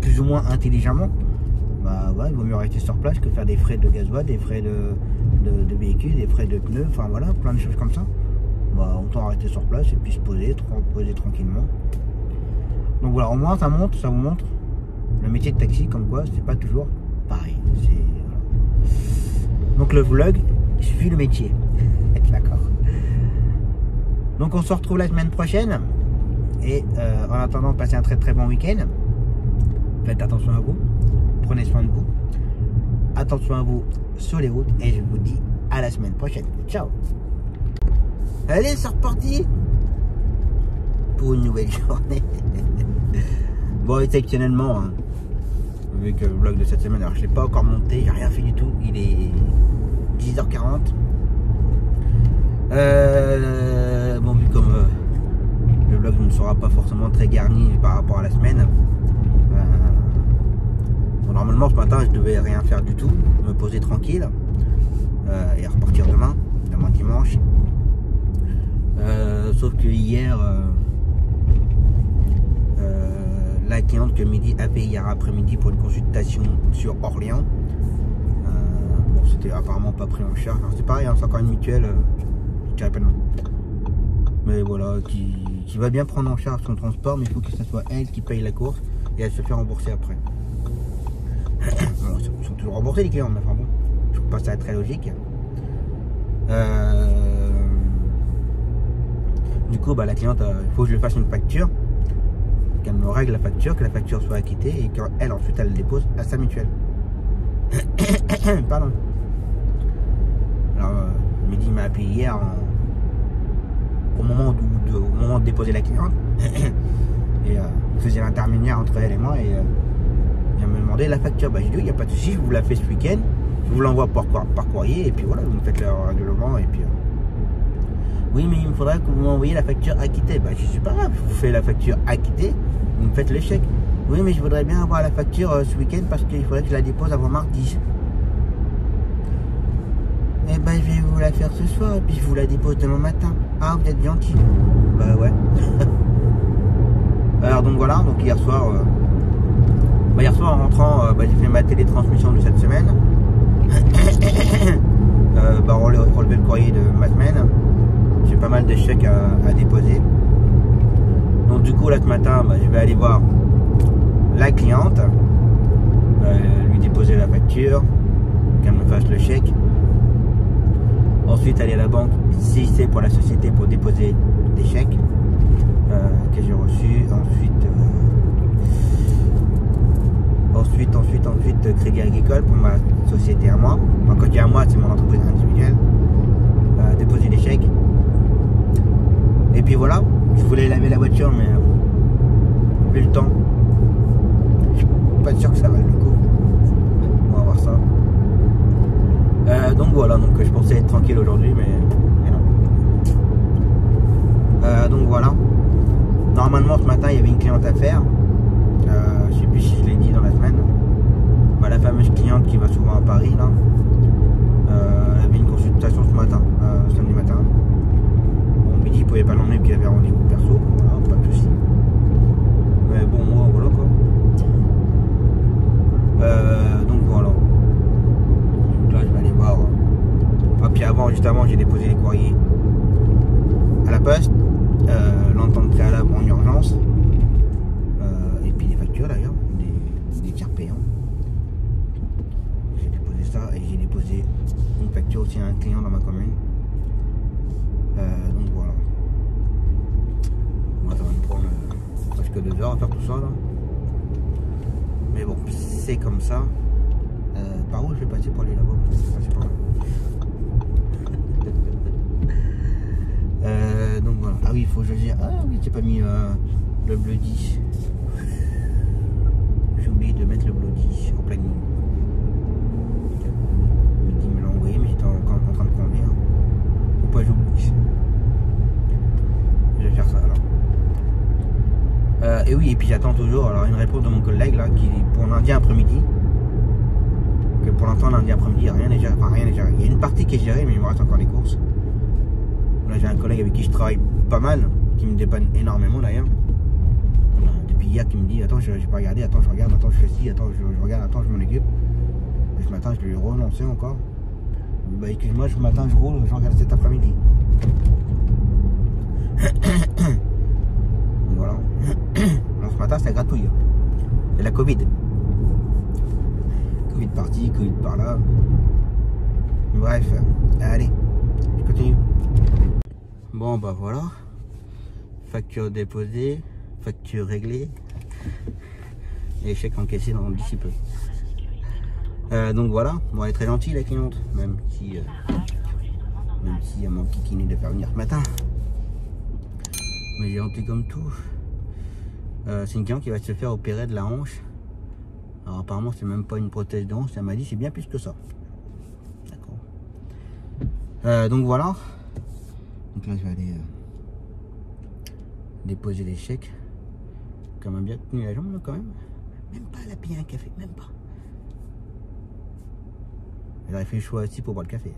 plus ou moins intelligemment. Il vaut mieux rester sur place que faire des frais de gasoil, des frais de véhicule, des frais de pneus, enfin voilà, plein de choses comme ça. Autant rester sur place et puis se poser tranquillement. Donc voilà, au moins ça vous montre le métier de taxi, comme quoi c'est pas toujours pareil. Voilà. Donc le vlog suit le métier. D'accord. Donc on se retrouve la semaine prochaine. Et en attendant, passez un très très bon week-end. Faites attention à vous. Prenez soin de vous. Attention à vous sur les routes. Et je vous dis à la semaine prochaine. Ciao. Allez, c'est reparti pour une nouvelle journée. Bon, exceptionnellement, hein, vu que le vlog de cette semaine, alors je l'ai pas encore monté, j'ai rien fait du tout. Il est 10h40. Bon, vu comme le vlog ne sera pas forcément très garni par rapport à la semaine. Bon, normalement ce matin je devais rien faire du tout, me poser tranquille et repartir demain dimanche. Sauf que hier, la cliente que Midi a payé hier après-midi pour une consultation sur Orléans, bon, c'était apparemment pas pris en charge. C'est pareil, hein, c'est encore une mutuelle, je dirais pas non. Mais voilà, qui va bien prendre en charge son transport, mais il faut que ce soit elle qui paye la course et elle se fait rembourser après. Bon, ils sont toujours remboursés les clients, mais enfin bon, je trouve pas ça très logique. Du coup, la cliente, il faut que je lui fasse une facture, qu'elle me règle la facture, que la facture soit acquittée et qu'elle ensuite elle le dépose à sa mutuelle. Pardon. Alors, Midi m'a appelé hier au moment de déposer la cliente et il faisait l'intermédiaire entre elle et moi et elle me demandait la facture. J'ai dit il n'y a pas de souci, je vous la fais ce week-end, je vous l'envoie par courrier et puis voilà, vous me faites le règlement et puis Oui, mais il me faudra que vous m'envoyiez la facture acquittée. Bah, je suis pas grave, vous faites la facture acquittée, vous me faites le chèque. Oui, mais je voudrais bien avoir la facture ce week-end parce qu'il faudrait que je la dépose avant mardi. Eh ben, je vais vous la faire ce soir et puis je vous la dépose demain matin. Ah, vous êtes gentil. Bah ouais. Alors donc voilà, donc hier soir en rentrant, j'ai fait ma télétransmission de cette semaine. Relever le courrier de ma semaine. J'ai pas mal de chèques à déposer. Donc du coup là ce matin, je vais aller voir la cliente, lui déposer la facture, qu'elle me fasse le chèque. Ensuite aller à la banque CIC pour la société pour déposer des chèques que j'ai reçus. Ensuite Crédit Agricole pour ma société à moi. Enfin, quand je dis à moi, c'est mon entreprise individuelle. Déposer des chèques. Et puis voilà, je voulais laver la voiture, mais vu le temps, je suis pas sûr que ça vaille le coup. On va voir ça. Donc voilà, donc je pensais être tranquille aujourd'hui, mais non. Donc voilà. Normalement ce matin il y avait une cliente à faire. Je sais plus si je l'ai dit dans la semaine. La fameuse cliente qui va souvent à Paris là. Elle avait une consultation ce matin, samedi matin. Bon, midi il pouvait pas l'emmener puis il avait rendez-vous perso, voilà, pas de soucis. Mais bon moi voilà quoi. Donc voilà. Donc là je vais aller voir. Ah puis juste avant j'ai déposé les courriers à la poste. L'entente préalable en urgence. Et puis les factures d'ailleurs, des tiers payants. J'ai déposé ça et j'ai déposé une facture aussi à un client dans ma commune. Donc voilà. Moi ça va me prendre presque 2 heures à faire tout ça là. Mais bon, c'est comme ça. Par où je vais passer pour aller là-bas? Je vais passer par là. Donc voilà. Ah oui, il faut que je dise. Ah oui, j'ai pas mis le bloody. J'ai oublié de mettre le bloody en planning. Il me dit me l'a envoyé, mais j'étais encore en train de conduire. Ou pas, j'oublie. Je vais faire ça alors. Et oui, et puis j'attends toujours alors une réponse de mon collègue là qui pour lundi après-midi. Que pour l'instant lundi après-midi rien n'est géré. Enfin rien n'est géré. Il y a une partie qui est gérée, mais il me reste encore les courses. Là j'ai un collègue avec qui je travaille pas mal, qui me dépanne énormément d'ailleurs. Depuis hier qui me dit attends j'ai pas regardé, attends je regarde, attends je fais ci, attends je regarde, attends je m'en occupe. Et ce matin je lui ai renoncé encore. Bah excuse-moi, ce matin je roule, je regarde cet après-midi. Voilà. Alors, ce matin c'est gratuit. C'est la Covid. Covid par-ci, Covid par-là. Bref, allez, je continue. Bon bah voilà, facture déposée, facture réglée, et chèque encaissé d'ici peu. Donc voilà, bon elle est très gentille la cliente, même si elle m'a kikiné de faire venir ce matin. Mais j'ai gentil comme tout. C'est une cliente qui va se faire opérer de la hanche. Alors apparemment c'est même pas une prothèse de hanche, elle m'a dit c'est bien plus que ça. D'accord. Donc voilà. Donc là je vais aller déposer les chèques. Quand même bien tenu la jambe là quand même. Même pas elle a payé un café, même pas. Elle aurait fait le choix aussi pour boire le café.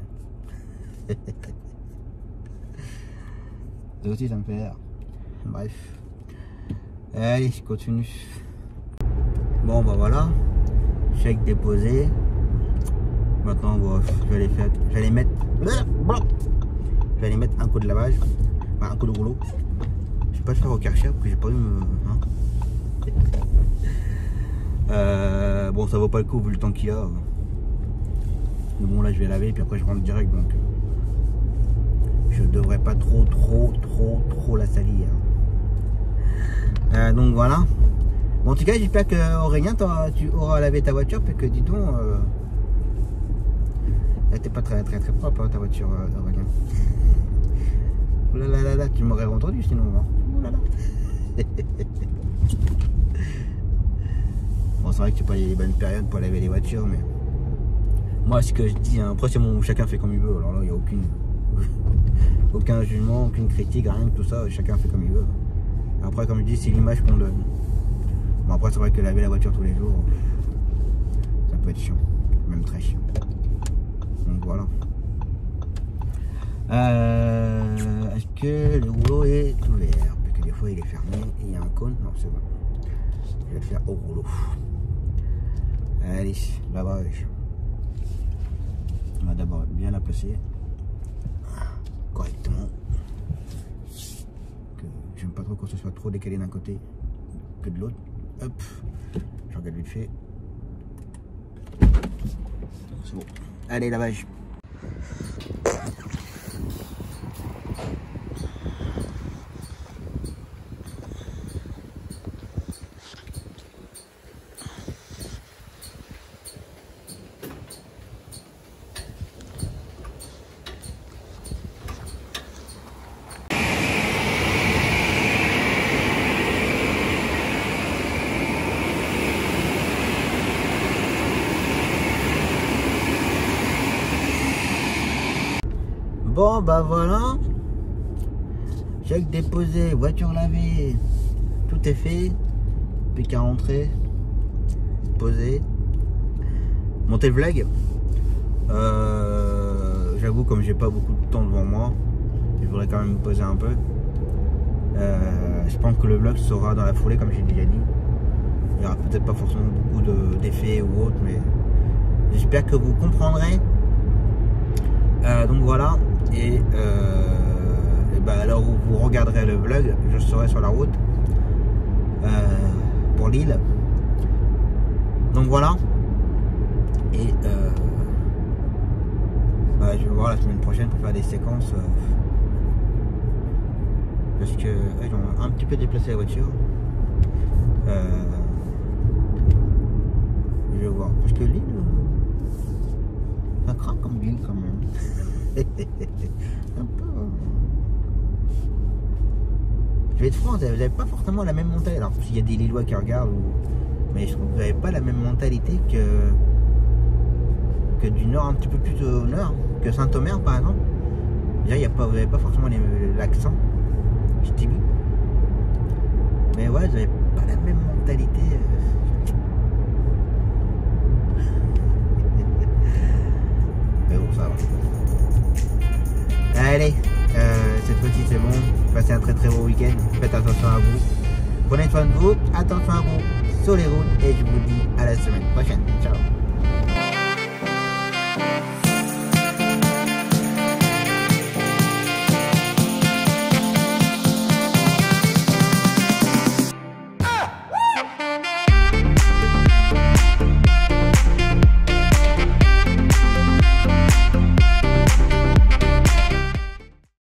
Ça aussi ça me fait rire. Bref. Allez, je continue. Bon bah voilà. Chèque déposé. Maintenant bon, je vais les mettre. Je vais aller mettre un coup de lavage, enfin un coup de rouleau. Je vais pas le faire au Karcher parce que j'ai pas eu bon ça vaut pas le coup vu le temps qu'il y a. Mais bon là je vais laver et puis après je rentre direct donc je devrais pas trop la salir. Donc voilà. Bon en tout cas j'espère que Aurélien tu auras lavé ta voiture parce que dis donc elle était pas très propre hein, ta voiture Aurélien. Oh là là là, tu m'aurais entendu sinon. Hein. Oh là là. Bon, c'est vrai que c'est pas les bonnes périodes pour laver les voitures, mais moi, ce que je dis, hein, après, c'est bon, chacun fait comme il veut. Alors là, il n'y a Aucun jugement, aucune critique, rien que tout ça, chacun fait comme il veut. Après, comme je dis, c'est l'image qu'on donne. Bon, après, c'est vrai que laver la voiture tous les jours, ça peut être chiant, même très chiant. Donc voilà. Est-ce que le rouleau est ouvert? Parce que des fois il est fermé et il y a un cône. Non, c'est bon. Je vais le faire au rouleau. Allez, lavage. On va d'abord bien la placer correctement. J'aime pas trop quand ce soit trop décalé d'un côté que de l'autre. Hop, je regarde vite fait. C'est bon. Allez, lavage. Bon bah voilà, chèque déposé, voiture lavée, tout est fait, plus qu'à rentrer, poser, monter le vlog. J'avoue, comme j'ai pas beaucoup de temps devant moi, je voudrais quand même me poser un peu. Je pense que le vlog sera dans la foulée, comme j'ai déjà dit. Il y aura peut-être pas forcément beaucoup d'effets ou autre, mais j'espère que vous comprendrez. Donc voilà. Et ben alors où vous regarderez le vlog, je serai sur la route pour Lille. Donc voilà. Et bah, je vais voir la semaine prochaine pour faire des séquences parce que ils ont un petit peu déplacé la voiture. Je vais voir parce que Lille, ça craint comme ville quand même. Un peu. Je vais être franc, vous n'avez pas forcément la même mentalité. Alors, s'il y a des Lillois qui regardent, mais je trouve que vous n'avez pas la même mentalité que du nord, un petit peu plus au nord, que Saint-Omer par exemple. Déjà, vous n'avez pas forcément l'accent, je dis. Mais ouais, vous n'avez pas la même mentalité. Mais bon, ça va. Allez, cette fois-ci c'est bon. Passez un très très beau week-end. Faites attention à vous. Prenez soin de vous. Attention à vous sur les routes. Et je vous dis à la semaine prochaine. Ciao.